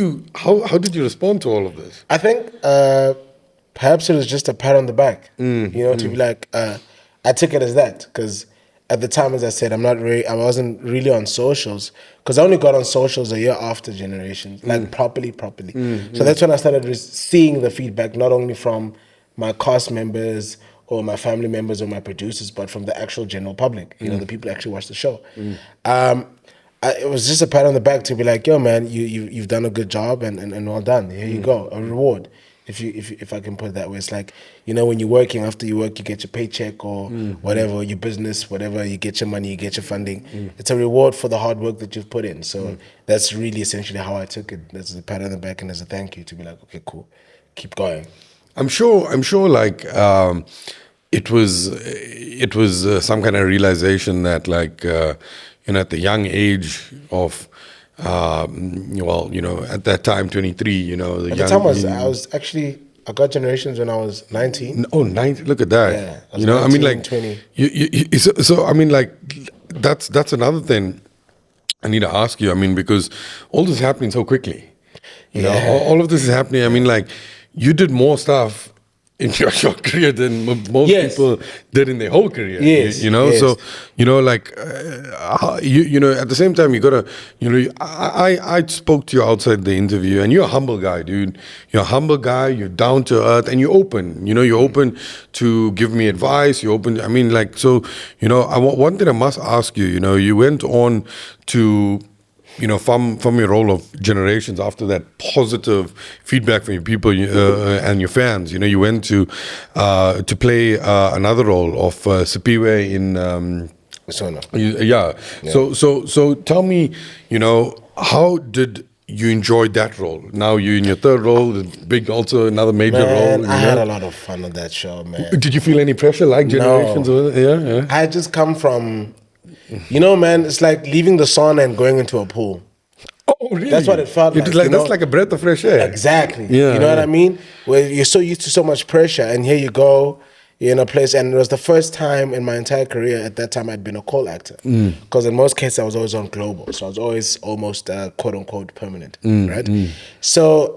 you respond to all of this? I think perhaps it was just a pat on the back. You know, to be like, I took it as that, because at the time, as I said, I wasn't really on socials, because I only got on socials a year after Generations, like properly. So that's when I started seeing the feedback, not only from my cast members or my family members or my producers, but from the actual general public, you know, the people who actually watch the show. It was just a pat on the back to be like, yo, man, you've done a good job and well done. Here you go, a reward. If I can put it that way. It's like, you know, when you're working, after you work, you get your paycheck or whatever, your business, whatever, you get your money, you get your funding. It's a reward for the hard work that you've put in. So that's really essentially how I took it. That's a pat on the back and as a thank you to be like, okay, cool, keep going. I'm sure like it was some kind of realization that like, you know, at the young age of, well, you know, at that time, 23, you know. At the time I got Generations when I was 19. Oh, 19, look at that. Yeah, you know, 19, I mean, like, 20. So I mean, like, that's another thing I need to ask you. I mean, because all this is happening so quickly. You know, all of this is happening. I mean, like, you did more stuff in your short career than most people did in their whole career. You know, so, you know, like, you know, at the same time, you gotta, you know, I spoke to you outside the interview, and you're a humble guy, dude. You're a humble guy, you're down to earth, and you're open. You know, you're open to give me advice, you're open, I mean, like, so, you know, one thing I must ask you, you know, you went on to from your role of Generations, after that positive feedback from your people and your fans, you went to play another role of Sipiwe in Isono. yeah. So tell me, how did you enjoy that role? Now you're in your third role, also another major role. I had a lot of fun on that show, man. Did you feel any pressure like Generations? No. Yeah. I had just come from, man, it's like leaving the sauna and going into a pool. Oh, really? That's what it felt like. That's like a breath of fresh air. Exactly. Yeah, you know what I mean? Where you're so used to so much pressure, and here you go, you're in a place, and it was the first time in my entire career at that time I'd been a call actor. Because in most cases I was always on global, so I was always almost quote unquote permanent, right? So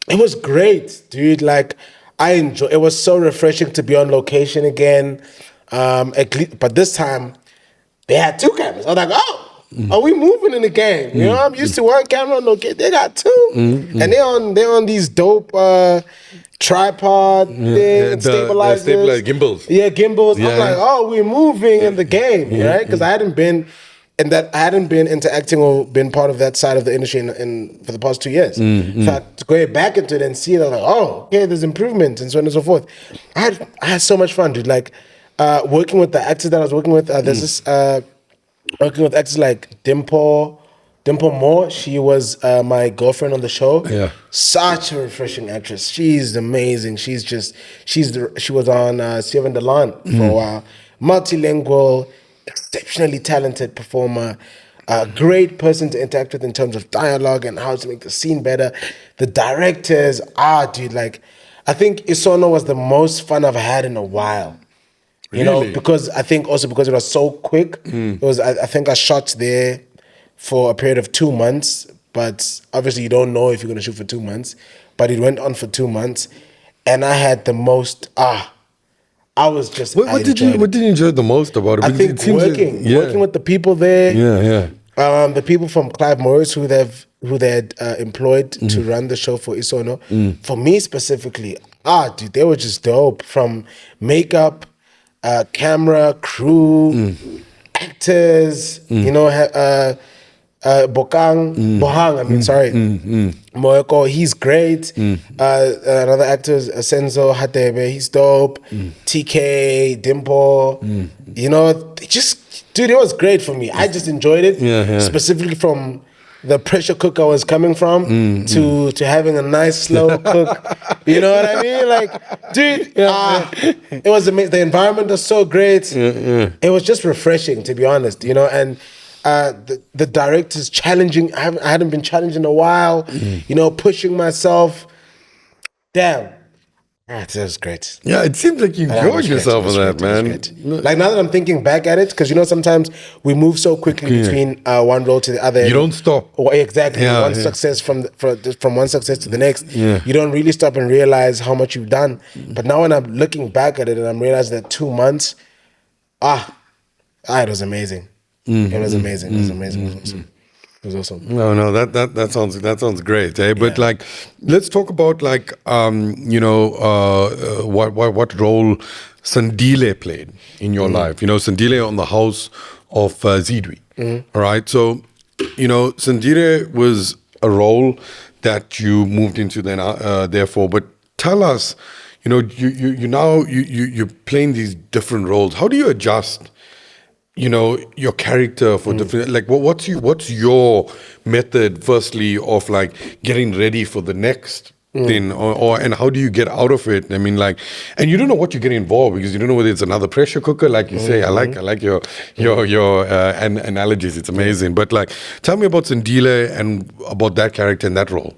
it was great, dude. Like it was so refreshing to be on location again. But this time they had 2 cameras. I was like, oh. Are we moving in the game? I'm used to 1 camera on location. They got 2, and they're on these dope tripod things, stabilizers, gimbals. Yeah, gimbals. Yeah. I'm like, oh, we're moving in the game, right? Because I hadn't been interacting or been part of that side of the industry in for the past 2 years. So to go back into it and see it, I'm like, oh, okay, there's improvement and so on and so forth. I had so much fun, dude. Like working with the actors that I was working with. There's this. Working with actors like Dimple Moore, she was my girlfriend on the show. Yeah, such a refreshing actress. She's amazing. She was on Seven Delan for a while. Multilingual, exceptionally talented performer. A great person to interact with in terms of dialogue and how to make the scene better. The directors, dude, like I think Isono was the most fun I've had in a while. Because I think also because it was so quick. It was. I think I shot there for a period of 2 months, but obviously you don't know if you're going to shoot for 2 months. But it went on for 2 months, and I had the most. I was just. What did you enjoy the most about it? I think working with the people there. Yeah. The people from Clive Morris who they had employed to run the show for Isono. For me specifically, dude, they were just dope. From makeup. Camera, crew, actors, Bohang, Moeko, he's great. Another actor, Senzo Hatebe, he's dope. TK, Dimple, dude, it was great for me. I just enjoyed it, specifically from the pressure cook I was coming from to having a nice slow cook. You know what I mean? Like, dude, it was amazing. The environment was so great. It was just refreshing, to be honest. And the director's challenging. I hadn't been challenged in a while. Pushing myself. Damn. That was great. Yeah, it seems like you enjoyed yourself with that, man. Like now that I'm thinking back at it, because sometimes we move so quickly between one role to the other. You don't stop. Exactly. Success from one success to the next. Yeah. You don't really stop and realize how much you've done. But now when I'm looking back at it and I'm realizing that 2 months, it was amazing. It was amazing. It was amazing. It was awesome. It was awesome. No, that sounds great, eh? But let's talk about what role Sandile played in your life. Sandile on the House of Zidwi. All right, so Sandile was a role that you moved into then, therefore. But tell us, you're playing these different roles. How do you adjust? Your character for different, like what's your method firstly of like getting ready for the next thing, or and how do you get out of it? I mean, like, and you don't know what you're getting involved because you don't know whether it's another pressure cooker, like you say. I like your analogies. It's amazing. But like, tell me about Sandile and about that character and that role.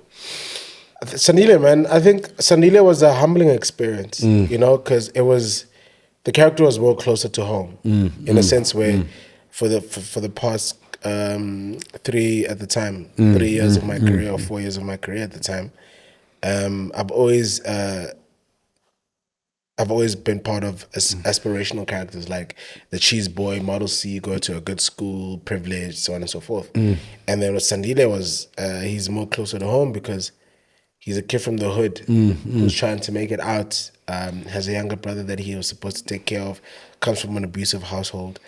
Sandile, man, I think Sandile was a humbling experience, because it was. The character was more closer to home, in a sense where, for the past 3 years of my career or 4 years of my career at the time, I've always been part of aspirational characters like the cheese boy, Model C, go to a good school, privileged, so on and so forth. And then Sandile he's more closer to home because he's a kid from the hood who's trying to make it out. Has a younger brother that he was supposed to take care of, comes from an abusive household,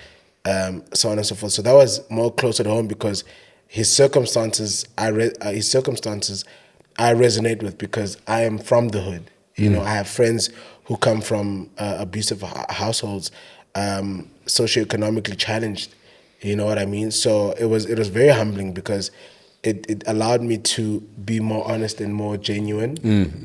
so on and so forth. So that was more closer to home because his circumstances I resonate with because I am from the hood. You know, I have friends who come from abusive households, socioeconomically challenged. You know what I mean? So it was very humbling because it allowed me to be more honest and more genuine,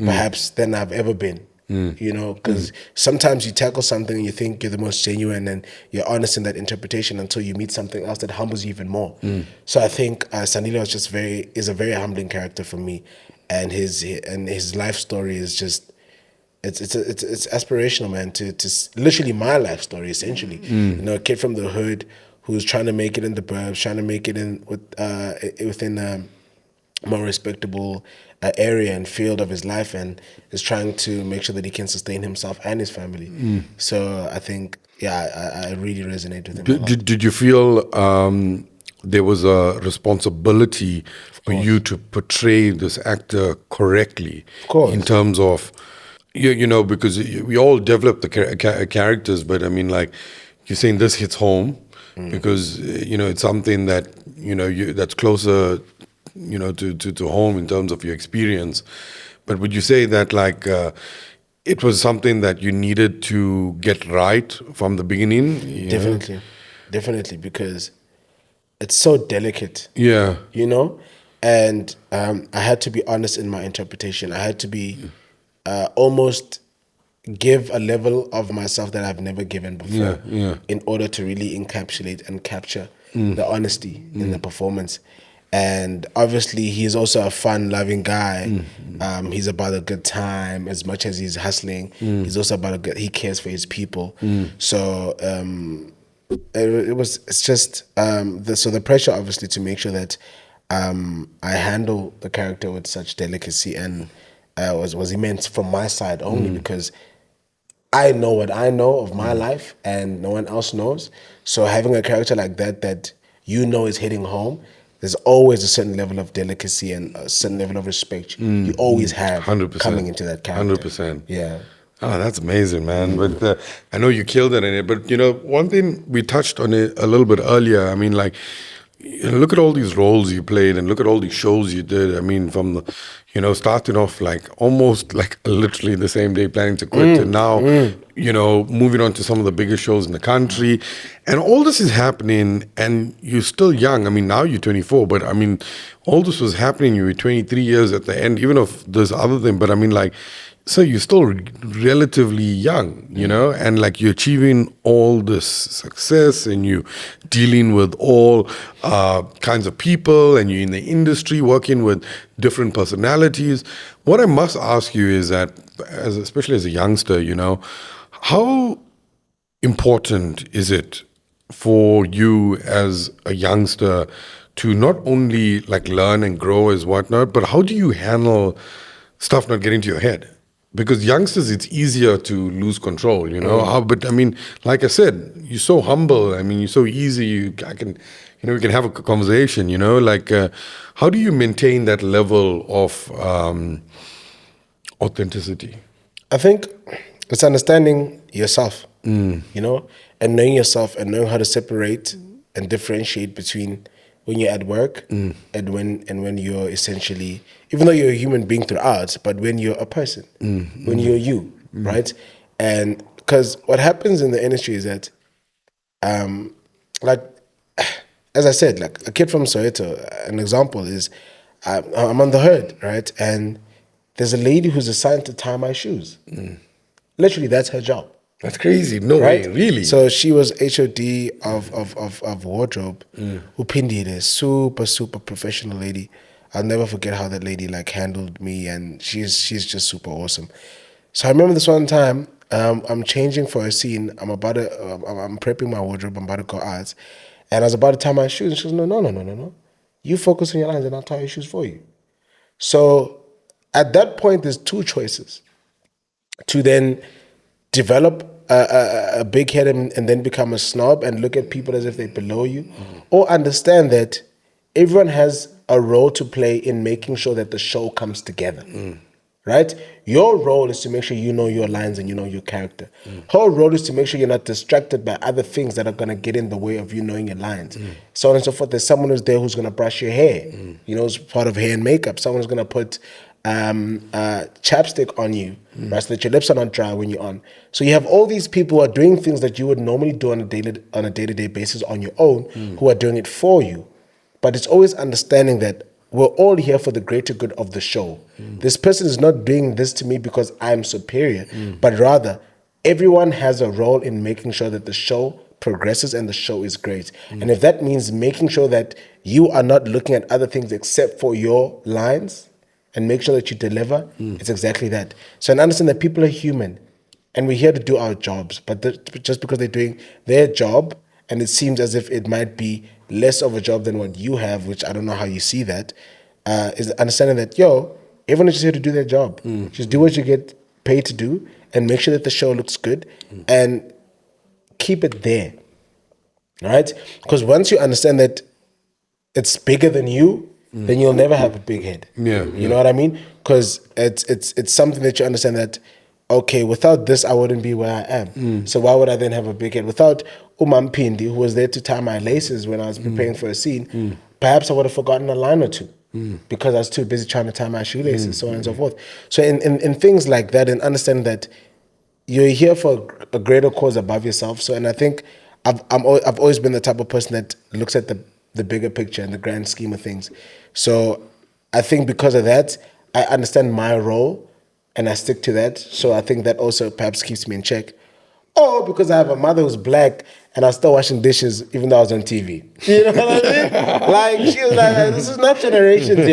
perhaps than I've ever been. You know, because sometimes you tackle something and you think you're the most genuine and you're honest in that interpretation until you meet something else that humbles you even more. So I think Sandile is a very humbling character for me, and his life story is just it's aspirational, man. To literally my life story essentially. You know, a kid from the hood who's trying to make it in the burbs, trying to make it in within a more respectable area and field of his life, and is trying to make sure that he can sustain himself and his family. So I think, I really resonate with him a lot. Did you feel there was a responsibility for you to portray this actor correctly? Of course. In terms of, you know, because we all develop the characters, but I mean, like, you're saying this hits home because, you know, it's something that, you know, that's closer, you know, to home in terms of your experience. But would you say that, like, it was something that you needed to get right from the beginning? Definitely, because it's so delicate. Yeah. You know? And I had to be honest in my interpretation. I had to be almost give a level of myself that I've never given before in order to really encapsulate and capture the honesty in the performance. And obviously, he's also a fun-loving guy. He's about a good time as much as he's hustling. He's also about he cares for his people. So it's just the pressure, obviously, to make sure that I handle the character with such delicacy and was immense from my side only because I know what I know of my life and no one else knows. So having a character like that you know is hitting home, there's always a certain level of delicacy and a certain level of respect you always have 100%. coming into that character. 100%. Yeah. Oh, that's amazing, man. But I know you killed it in it. But, you know, one thing we touched on it a little bit earlier, I mean, like, you know, look at all these roles you played and look at all these shows you did. I mean, from the, you know, starting off like almost like literally the same day planning to quit and now, you know, moving on to some of the biggest shows in the country. And all this is happening and you're still young. I mean, now you're 24, but I mean, all this was happening. You were 23 years at the end, even if there's other thing, but I mean, like, so you're still relatively young, you know, and like you're achieving all this success and you dealing with all kinds of people and you're in the industry working with different personalities. What I must ask you is that, especially as a youngster, you know, how important is it for you as a youngster to not only like learn and grow as whatnot, but how do you handle stuff not getting to your head? Because youngsters, it's easier to lose control, you know. But I mean, like I said, you're so humble. I mean, you're so easy. We can have a conversation, you know. Like, how do you maintain that level of authenticity? I think it's understanding yourself, you know, and knowing yourself and knowing how to separate and differentiate between when you're at work and when you're essentially, even though you're a human being throughout, but when you're a person, when you're you, right? And because what happens in the industry is that, like, as I said, like a kid from Soweto, an example is, I'm on the hood, right? And there's a lady who's assigned to tie my shoes. Literally, that's her job. That's crazy. No Right? way, really. So she was HOD of wardrobe. Upindi, a super professional lady. I'll never forget how that lady like handled me, and she's just super awesome. So I remember this one time, I'm changing for a scene. I'm prepping my wardrobe. I'm about to go out, and I was about to tie my shoes. And she goes, no. You focus on your lines, and I'll tie your shoes for you. So at that point, there's two choices: to then develop a big head and then become a snob and look at people as if they're below you, or understand that everyone has a role to play in making sure that the show comes together, right? Your role is to make sure you know your lines and you know your character. Her role is to make sure you're not distracted by other things that are going to get in the way of you knowing your lines. So on and so forth. There's someone who's there who's going to brush your hair, you know, it's part of hair and makeup. Someone's going to put chapstick on you, right, so that your lips are not dry when you're on. So you have all these people who are doing things that you would normally do on a day-to-day basis on your own, who are doing it for you. But it's always understanding that we're all here for the greater good of the show. This person is not doing this to me because I'm superior, but rather everyone has a role in making sure that the show progresses and the show is great. And if that means making sure that you are not looking at other things except for your lines and make sure that you deliver, it's exactly that. So I understand that people are human and we're here to do our jobs, but just because they're doing their job and it seems as if it might be less of a job than what you have, which I don't know how you see that, is understanding that, everyone is just here to do their job. Just do what you get paid to do and make sure that the show looks good and keep it there, right? Because once you understand that it's bigger than you, then you'll never have a big head. You know what I mean? Because it's something that you understand that, okay, without this, I wouldn't be where I am. So why would I then have a big head? Without Pindi, who was there to tie my laces when I was preparing for a scene, perhaps I would have forgotten a line or two because I was too busy trying to tie my shoelaces, so on and so forth. So in things like that, and understand that you're here for a greater cause above yourself. So, and I think I've always been the type of person that looks at the bigger picture and the grand scheme of things. So I think because of that, I understand my role and I stick to that. So I think that also perhaps keeps me in check. Or because I have a mother who's black and I'm still washing dishes even though I was on TV. You know what I mean? Like, she was like, this is not generations,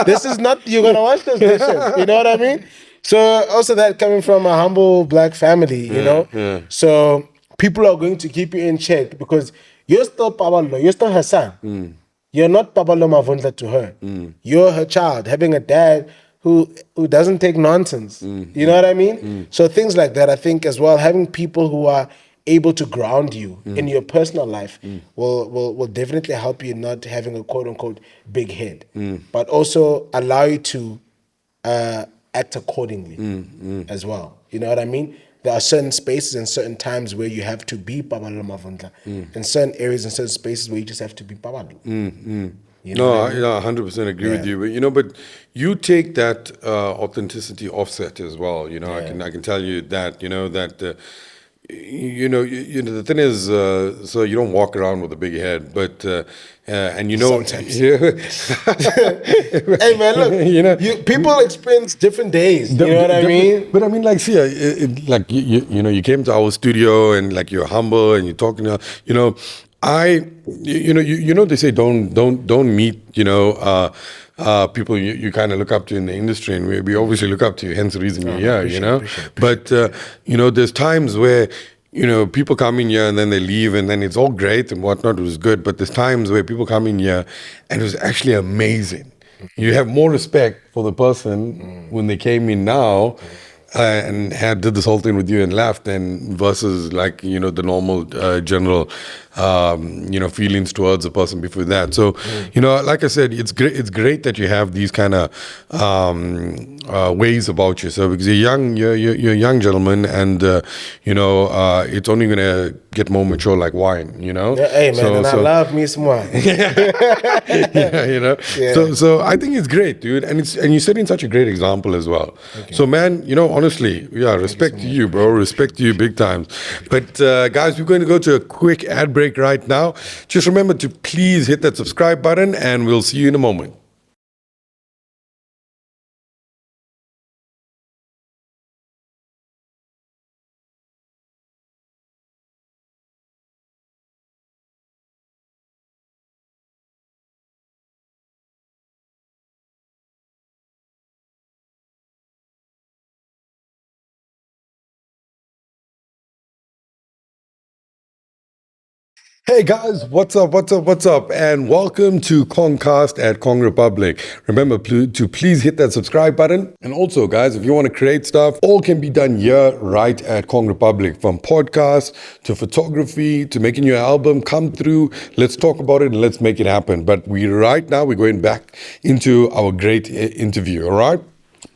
This is not, you're going to wash those dishes. You know what I mean? So also that coming from a humble black family, you know? So people are going to keep you in check because you're still Paballo, you're still her son. You're not Paballo Mavundla to her. You're her child, having a dad who doesn't take nonsense. You know what I mean? So things like that, I think as well, having people who are able to ground you in your personal life will definitely help you not having a quote unquote big head, but also allow you to act accordingly as well. You know what I mean? There are certain spaces and certain times where you have to be Paballo Mavundla, and certain areas and certain spaces where you just have to be Paballo. You know I 100% agree with you. But but you take that authenticity offset as well. I can tell you that. The thing is, so you don't walk around with a big head, but and sometimes. Hey man, look, people experience different days. You know what I mean? But I mean, like, see, you came to our studio and like you're humble and you're talking. They say don't meet people you kind of look up to in the industry, and we obviously look up to you, hence the reason you're here, But there's times where people come in here and then they leave and then it's all great and whatnot, it was good, but there's times where people come in here and it was actually amazing. You have more respect for the person when they came in now and did this whole thing with you and left, and versus like the normal general feelings towards a person before that. So like I said, it's great that you have these kind of ways about yourself, because you're a young gentleman, and it's only gonna get more mature like wine. Hey man, I love me some wine. So I think it's great, dude, and you're setting such a great example as well. So man, honestly, respect to you, bro. Respect to you big time. But guys, we're going to go to a quick ad break right now. Just remember to please hit that subscribe button, and we'll see you in a moment. Hey guys, what's up? And welcome to Kongcast at Kong Republic. Remember to please hit that subscribe button. And also, guys, if you want to create stuff, all can be done here right at Kong Republic. From podcasts to photography to making your album come through. Let's talk about it and let's make it happen. But we're going back into our great interview, all right?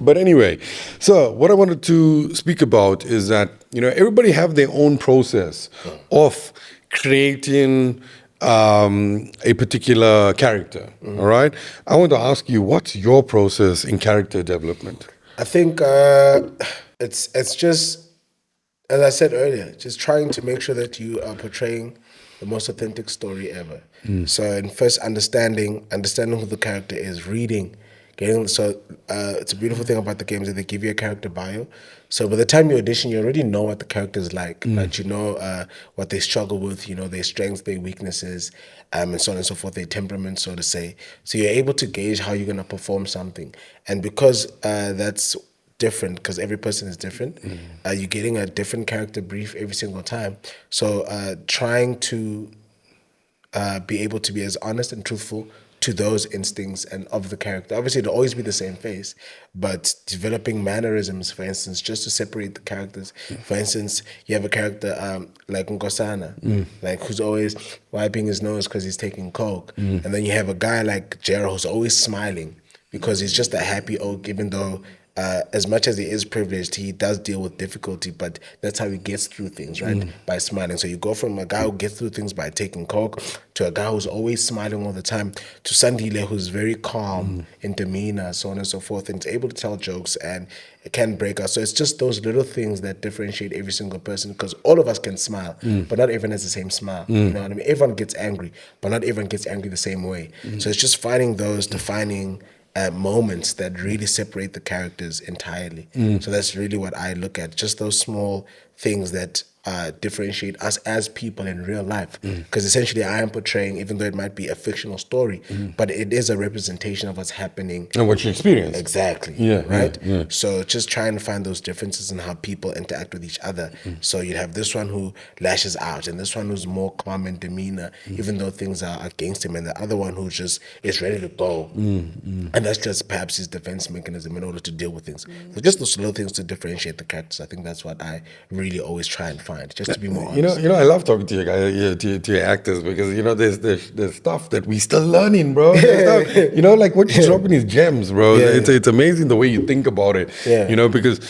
But anyway, so what I wanted to speak about is that, everybody have their own process of creating a particular character. All right. I want to ask you, what's your process in character development? I think it's just, as I said earlier, just trying to make sure that you are portraying the most authentic story ever. So in first understanding who the character is, reading, it's a beautiful thing about the games that they give you a character bio. So by the time you audition, you already know what the character is like, right? You know what they struggle with, their strengths, their weaknesses, and so on and so forth, their temperament, so to say. So you're able to gauge how you're going to perform something. And because that's different, because every person is different, you're getting a different character brief every single time. So trying to be able to be as honest and truthful to those instincts and of the character. Obviously, it'll always be the same face, but developing mannerisms, for instance, just to separate the characters. For instance, you have a character like Nkosana, like who's always wiping his nose because he's taking coke, and then you have a guy like Jera who's always smiling because he's just a happy oak, even though as much as he is privileged, he does deal with difficulty, but that's how he gets through things, right? By smiling. So you go from a guy who gets through things by taking coke to a guy who's always smiling all the time to Sandile, who's very calm in demeanor, so on and so forth, and is able to tell jokes and it can break us. So it's just those little things that differentiate every single person, because all of us can smile, but not everyone has the same smile. You know what I mean? Everyone gets angry, but not everyone gets angry the same way. So it's just finding those defining moments that really separate the characters entirely. So that's really what I look at, just those small things that differentiate us as people in real life. Because essentially I am portraying, even though it might be a fictional story, but it is a representation of what's happening. And what you experience. Exactly. Yeah, right? yeah. So just trying to find those differences in how people interact with each other. So you have this one who lashes out and this one who's more calm in demeanor, even though things are against him, and the other one who just is ready to go. And that's just perhaps his defense mechanism in order to deal with things. So just those little things to differentiate the characters. I think that's what I really always try and find, just to be more honest. I love talking to you guys, to your actors, because there's stuff that we still learning, bro. There's stuff, like what you're dropping is gems, bro. It's amazing the way you think about it. Because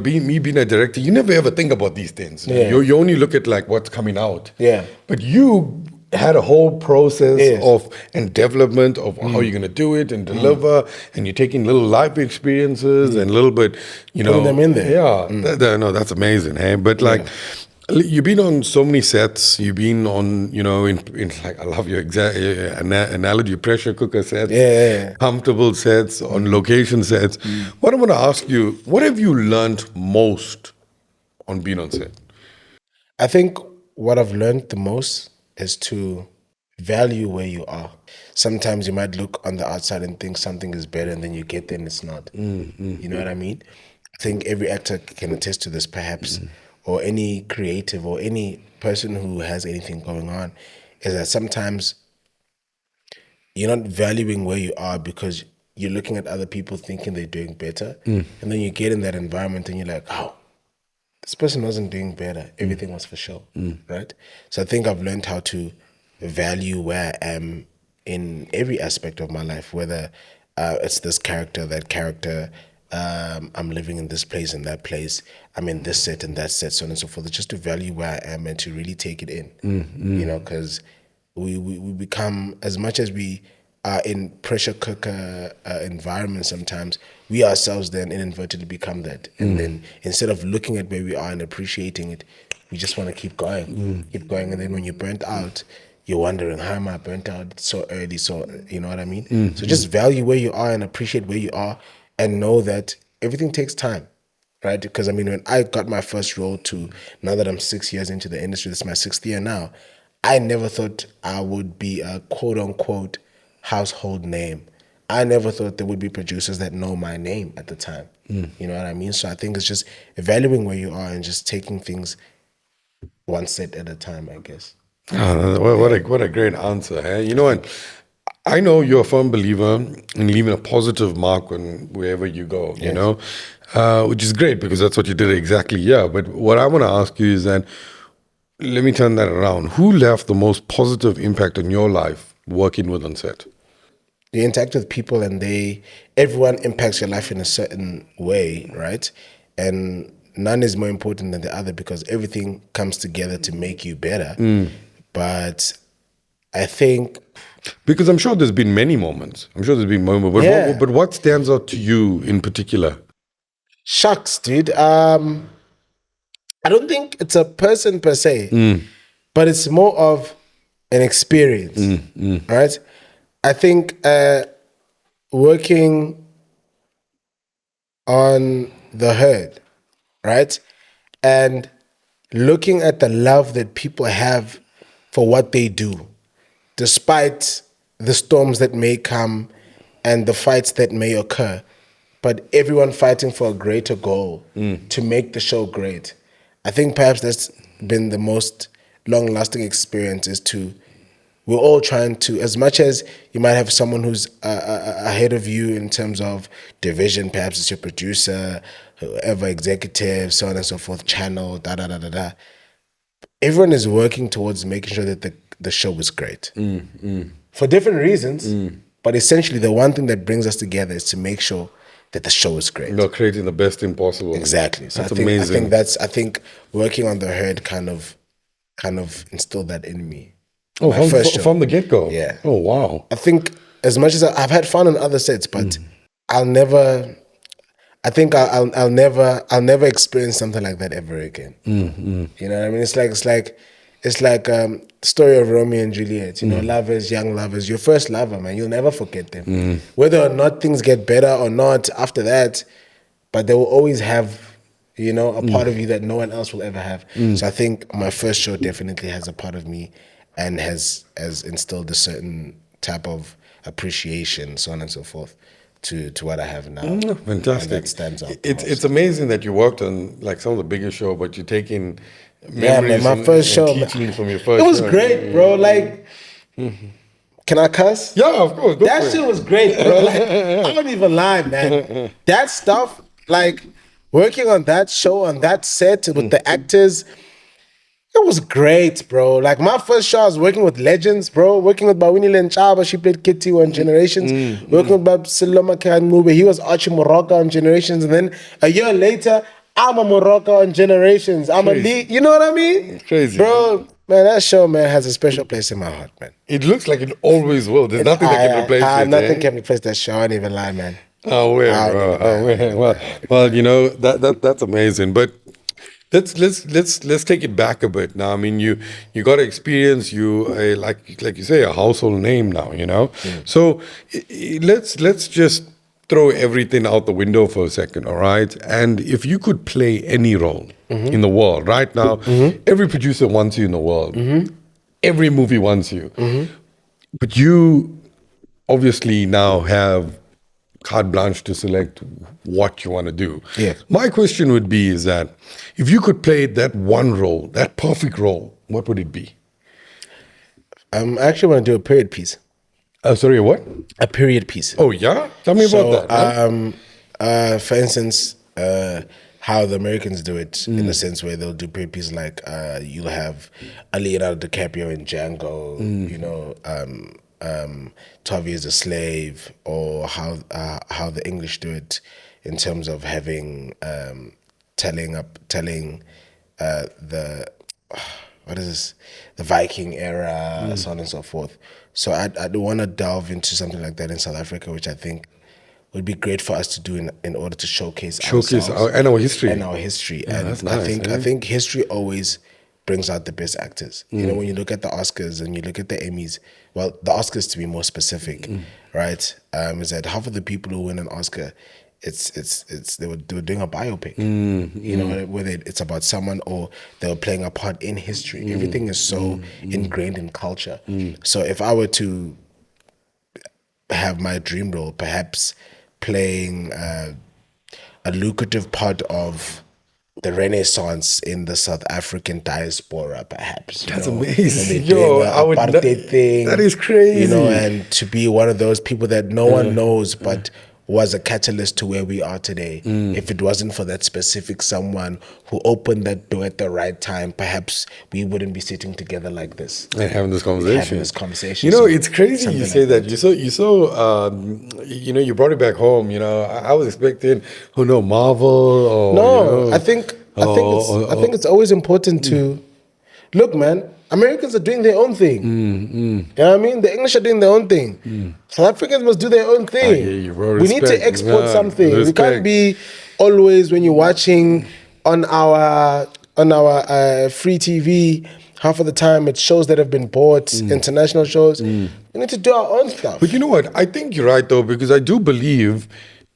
being a director, you never ever think about these things. You only look at like what's coming out. But you had a whole process of and development of how you're gonna do it and deliver, and you're taking little life experiences and a little bit, putting them in there. No, that's amazing, hey. But like, you've been on so many sets. You've been on, in like, I love your exact analogy, pressure cooker sets, comfortable sets, on location sets. What I want to ask you, what have you learned most on being on set? I think what I've learned the most is to value where you are. Sometimes you might look on the outside and think something is better, and then you get there and it's not. You know what I mean? I think every actor can attest to this, perhaps, or any creative or any person who has anything going on, is that sometimes you're not valuing where you are because you're looking at other people thinking they're doing better. And then you get in that environment and you're like, oh, this person wasn't doing better. Everything was for show, right? So I think I've learned how to value where I am in every aspect of my life, whether it's this character, that character, I'm living in this place and that place, I'm in this set and that set, so on and so forth. Just to value where I am and to really take it in, because we become, as much as we are in pressure cooker environments sometimes, we ourselves then inadvertently become that. And then instead of looking at where we are and appreciating it, we just want to keep going. And then when you're burnt out, you're wondering, how am I burnt out so early? So, you know what I mean? So just value where you are and appreciate where you are, and know that everything takes time, right? Because when I got my first role to, now that I'm 6 years into the industry, this is my 6th year now, I never thought I would be a quote unquote household name. I never thought there would be producers that know my name at the time. You know what I mean? So I think it's just evaluating where you are and just taking things one set at a time, I guess. What a great answer, hey? You know what? I know you're a firm believer in leaving a positive mark on wherever you go, you know, which is great because that's what you did exactly. Yeah. But what I want to ask you is that, let me turn that around. Who left the most positive impact on your life working with on set? you interact with people, and everyone impacts your life in a certain way, right? And none is more important than the other because everything comes together to make you better. But I think, Because I'm sure there's been many moments. I'm sure there's been moments. But, Yeah. but what stands out to you in particular? shucks, dude. I don't think it's a person per se, but it's more of an experience, right? I think working on the herd, right? And looking at the love that people have for what they do, despite the storms that may come and the fights that may occur, but everyone fighting for a greater goal to make the show great. I think perhaps that's been the most long-lasting experience is we're all trying to, as much as you might have someone who's ahead of you in terms of division, perhaps it's your producer, whoever, executive, so on and so forth, channel, da-da-da-da-da. Everyone is working towards making sure that the show is great. For different reasons, but essentially the one thing that brings us together is to make sure that the show is great. You're creating the best thing possible. Exactly. So That's amazing. amazing. I think working on the herd kind of instilled that in me. Oh, My first show. from the get-go? Yeah. Oh, wow. I think as much as I've had fun on other sets, but I'll never experience something like that ever again. You know what I mean? It's like story of Romeo and Juliet. You know, lovers, young lovers. Your first lover, man, you'll never forget them. Whether or not things get better or not after that, but they will always have, you know, a part of you that no one else will ever have. So I think my first show definitely has a part of me and has instilled a certain type of appreciation, so on and so forth, to what I have now. Fantastic. And that stands out. It's amazing that you worked on like some of the biggest show, but you're taking Yeah, man, memories my first show, man. teachings from your first It was show. great, bro. Like, can I cuss? Yeah, of course. Go That for it. shit was great, bro. Like, I don't even lie, man. That stuff, like, working on that show, on that set with the actors, it was great, bro. Like, my first show, I was working with legends, bro. Working with Bawini Lenchaba, she played Kitty on Generations. Working with Bab Siloma Kanmube, he was Archie Morocco on Generations. And then a year later, I'm a Morocco on Generations. I'm a lead, you know what I mean? Crazy. Bro, man, that show, man, has a special place in my heart, man. It looks like it always will. There's nothing that can replace it. Nothing eh? can replace that show. I don't even lie, man. Oh, well, bro. Oh, well. Well, you know that's amazing. But let's take it back a bit now. I mean, you got experience. You like you say, a household name now. You know, so let's just throw everything out the window for a second, all right? And if you could play any role in the world right now, every producer wants you in the world. Every movie wants you, but you obviously now have carte blanche to select what you want to do. Yeah. My question would be is that if you could play that one role, that perfect role, what would it be? I actually want to do a period piece. Sorry, what? A period piece. Oh, yeah? Tell me about that. huh? For instance, how the Americans do it in the sense where they'll do period pieces like you'll have a Leonardo DiCaprio in Django, you know, 12 Years a Slave, or how the English do it in terms of having telling the what is this, the Viking era, so on and so forth. So I'd want to delve into something like that in South Africa, which I think would be great for us to do in order to showcase Our history. and our history. Yeah, And that's nice, I think history always brings out the best actors. You know, when you look at the Oscars and you look at the Emmys, well, the Oscars to be more specific, right? Is that half of the people who win an Oscar, they were doing a biopic, you know, whether it's about someone or they were playing a part in history. Everything is so ingrained in culture. So if I were to have my dream role, perhaps playing a lucrative part of the Renaissance in the South African diaspora, perhaps. That's when amazing. they're doing Yo, apartheid thing. that is crazy. You know, and to be one of those people that no one knows, but was a catalyst to where we are today. If it wasn't for that specific someone who opened that door at the right time, perhaps we wouldn't be sitting together like this. And having this conversation. You know, So it's crazy something you say like that. You brought it back home. You know, I was expecting, Marvel or No, I think it's always important to look, man. Americans are doing their own thing. You know what I mean? The English are doing their own thing. South Africans must do their own thing. I hear you, bro. We need to Respect. export something. We Respect. can't be always, when you're watching on our free TV, half of the time it's shows that have been bought, international shows. We need to do our own stuff. But you know what? I think you're right, though, because I do believe,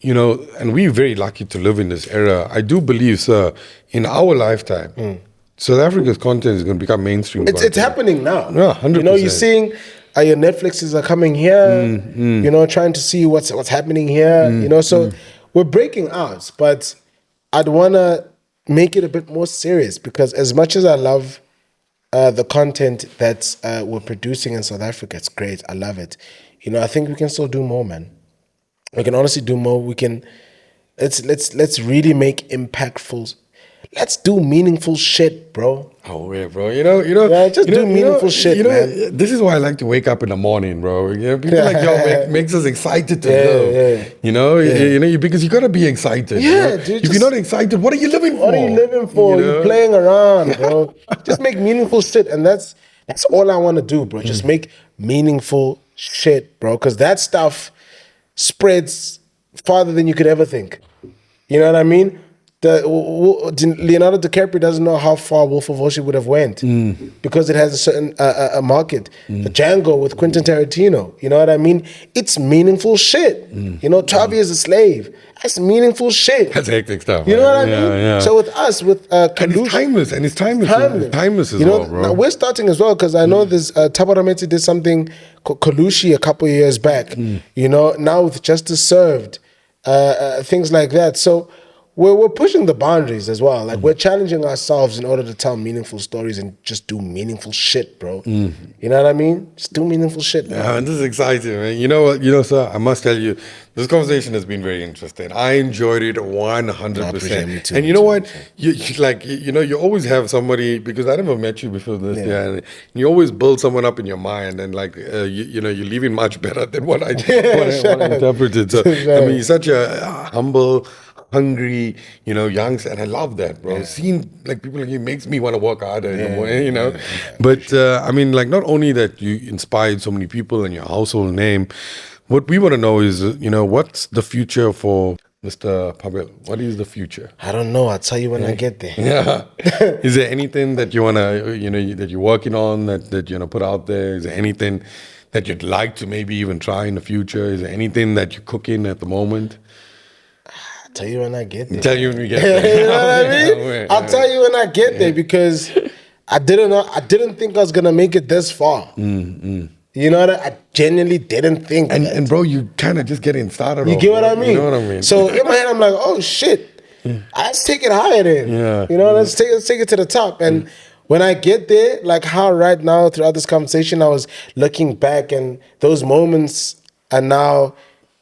and we're very lucky to live in this era. I do believe, sir, in our lifetime, South Africa's content is going to become mainstream. It's happening now. Yeah, 100%. You know, you're seeing your Netflixes are coming here, trying to see what's happening here, so we're breaking out. But I'd want to make it a bit more serious, because as much as I love the content that we're producing in South Africa, it's great. I love it. I think we can still do more, man. We can honestly do more. We can. Let's really make impactful. Let's do meaningful shit, bro. Oh yeah, bro. Just do meaningful shit, man. This is why I like to wake up in the morning, bro. People like y'all makes us excited to live. Because you gotta be excited. Yeah, dude. If you're not excited, what are you living for? What are you living for? You're playing around, bro. Just make meaningful shit, and that's all I want to do, bro. Just make meaningful shit, bro. Because that stuff spreads farther than you could ever think. You know what I mean? Leonardo DiCaprio doesn't know how far Wolf of Wall Street would have went because it has a certain a market. The Django with Quentin Tarantino, you know what I mean? It's meaningful shit. 12 Years a Slave. That's meaningful shit. That's hectic stuff. You know what I mean? Yeah. So with us, with and it's timeless. It's timeless as well, bro. Now we're starting as well, because I know this Tabarameti did something called Kalushi a couple of years back. Now with Justice Served, things like that. So we're pushing the boundaries as well. Like, we're challenging ourselves in order to tell meaningful stories and just do meaningful shit, bro. You know what I mean? Just do meaningful shit, man. Yeah, and this is exciting, man. You know what, sir, I must tell you, this conversation has been very interesting. I enjoyed it 100%. I appreciate it, me too. And you know what? You always have somebody, because I never met you before this, and you always build someone up in your mind, and you're leaving much better than what I interpreted. So, I mean, you're such a humble, hungry, youngster, and I love that, bro. Seeing people like you makes me want to work harder in the morning, But I mean, not only that you inspired so many people and your household name, what we want to know is, what's the future for Mr. Paballo? What is the future? I don't know. I'll tell you when I get there. Yeah. Is there anything that you wanna, that you're working on that you put out there? Is there anything that you'd like to maybe even try in the future? Is there anything that you're cooking at the moment? I'll tell you when I get there. Tell you when we get there. You know what I mean? I'll tell you when I get there, because I didn't think I was gonna make it this far. You know what I genuinely didn't think. And bro, you kind of just getting started. You get what I mean? You know what I mean? So in my head, I'm like, oh shit, let's take it higher then. Yeah. Let's take it to the top. And when I get there, like how right now throughout this conversation, I was looking back, and those moments are now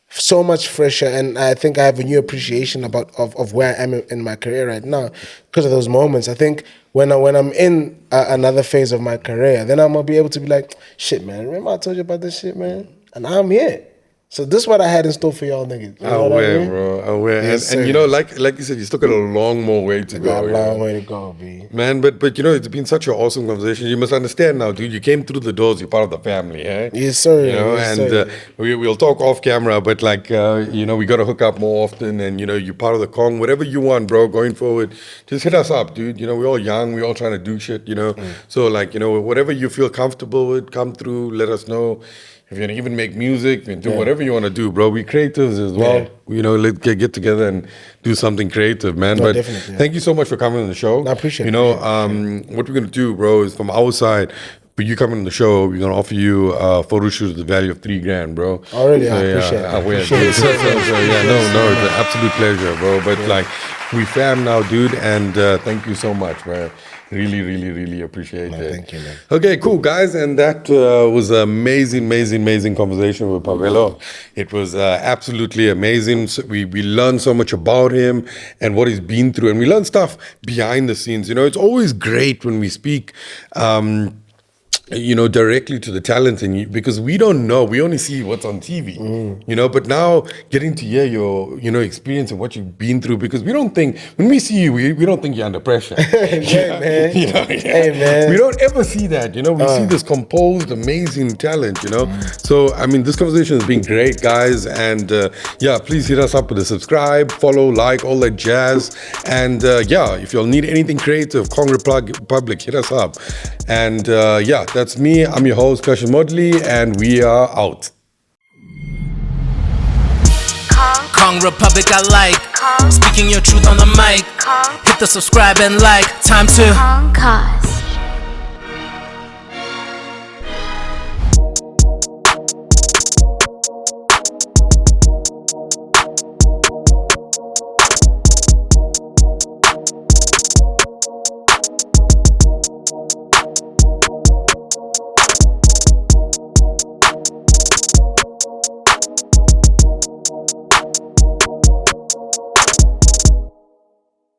so much fresher, and I think I have a new appreciation of where I am in my career right now because of those moments. I think when I'm in another phase of my career, then I'm gonna be able to be like, shit, man, remember I told you about this shit, man? And I'm here. So this is what I had in store for y'all niggas. You know what I mean? Bro. Aware. Yes, and like you said, you still got a long more way to go. Got a long way to go, B. Man, but it's been such an awesome conversation. You must understand now, dude. You came through the doors. You're part of the family, eh? Yes, sir. Yes, sir. We'll talk off camera, but we got to hook up more often. And you're part of the Kong. Whatever you want, bro. Going forward, just hit us up, dude. We're all young. We're all trying to do shit. So whatever you feel comfortable with, come through. Let us know. If you're gonna even make music, do whatever you want to do, bro. We creatives as well. Let's get together and do something creative, man. But definitely, thank you so much for coming on the show. I appreciate it. What we're gonna do, bro, is from our side, for you coming on the show, we're gonna offer you a photo shoot at the value of $3,000, bro. Already, I appreciate it. It's an absolute pleasure, bro. But We fam now, dude, and thank you so much, man. Really appreciate it. Thank you, man. Okay, cool, guys, and that was an amazing conversation with Paballo. It was absolutely amazing. So we learned so much about him and what he's been through, and we learned stuff behind the scenes. You know, it's always great when we speak directly to the talent, and because we don't know, we only see what's on TV, but now getting to hear your, experience and what you've been through, because we don't think, when we see you, we don't think you're under pressure. Yeah, man. Hey, man. We don't ever see that, we see this composed, amazing talent, So, I mean, this conversation has been great, guys, and please hit us up with a subscribe, follow, like, all that jazz, and if y'all need anything creative, Kong Republic, hit us up, and that's me. I'm your host, Kashan Modley, and we are out. Kong Republic, I like. Speaking your truth on the mic. Hit the subscribe and like. Time to Kongcast.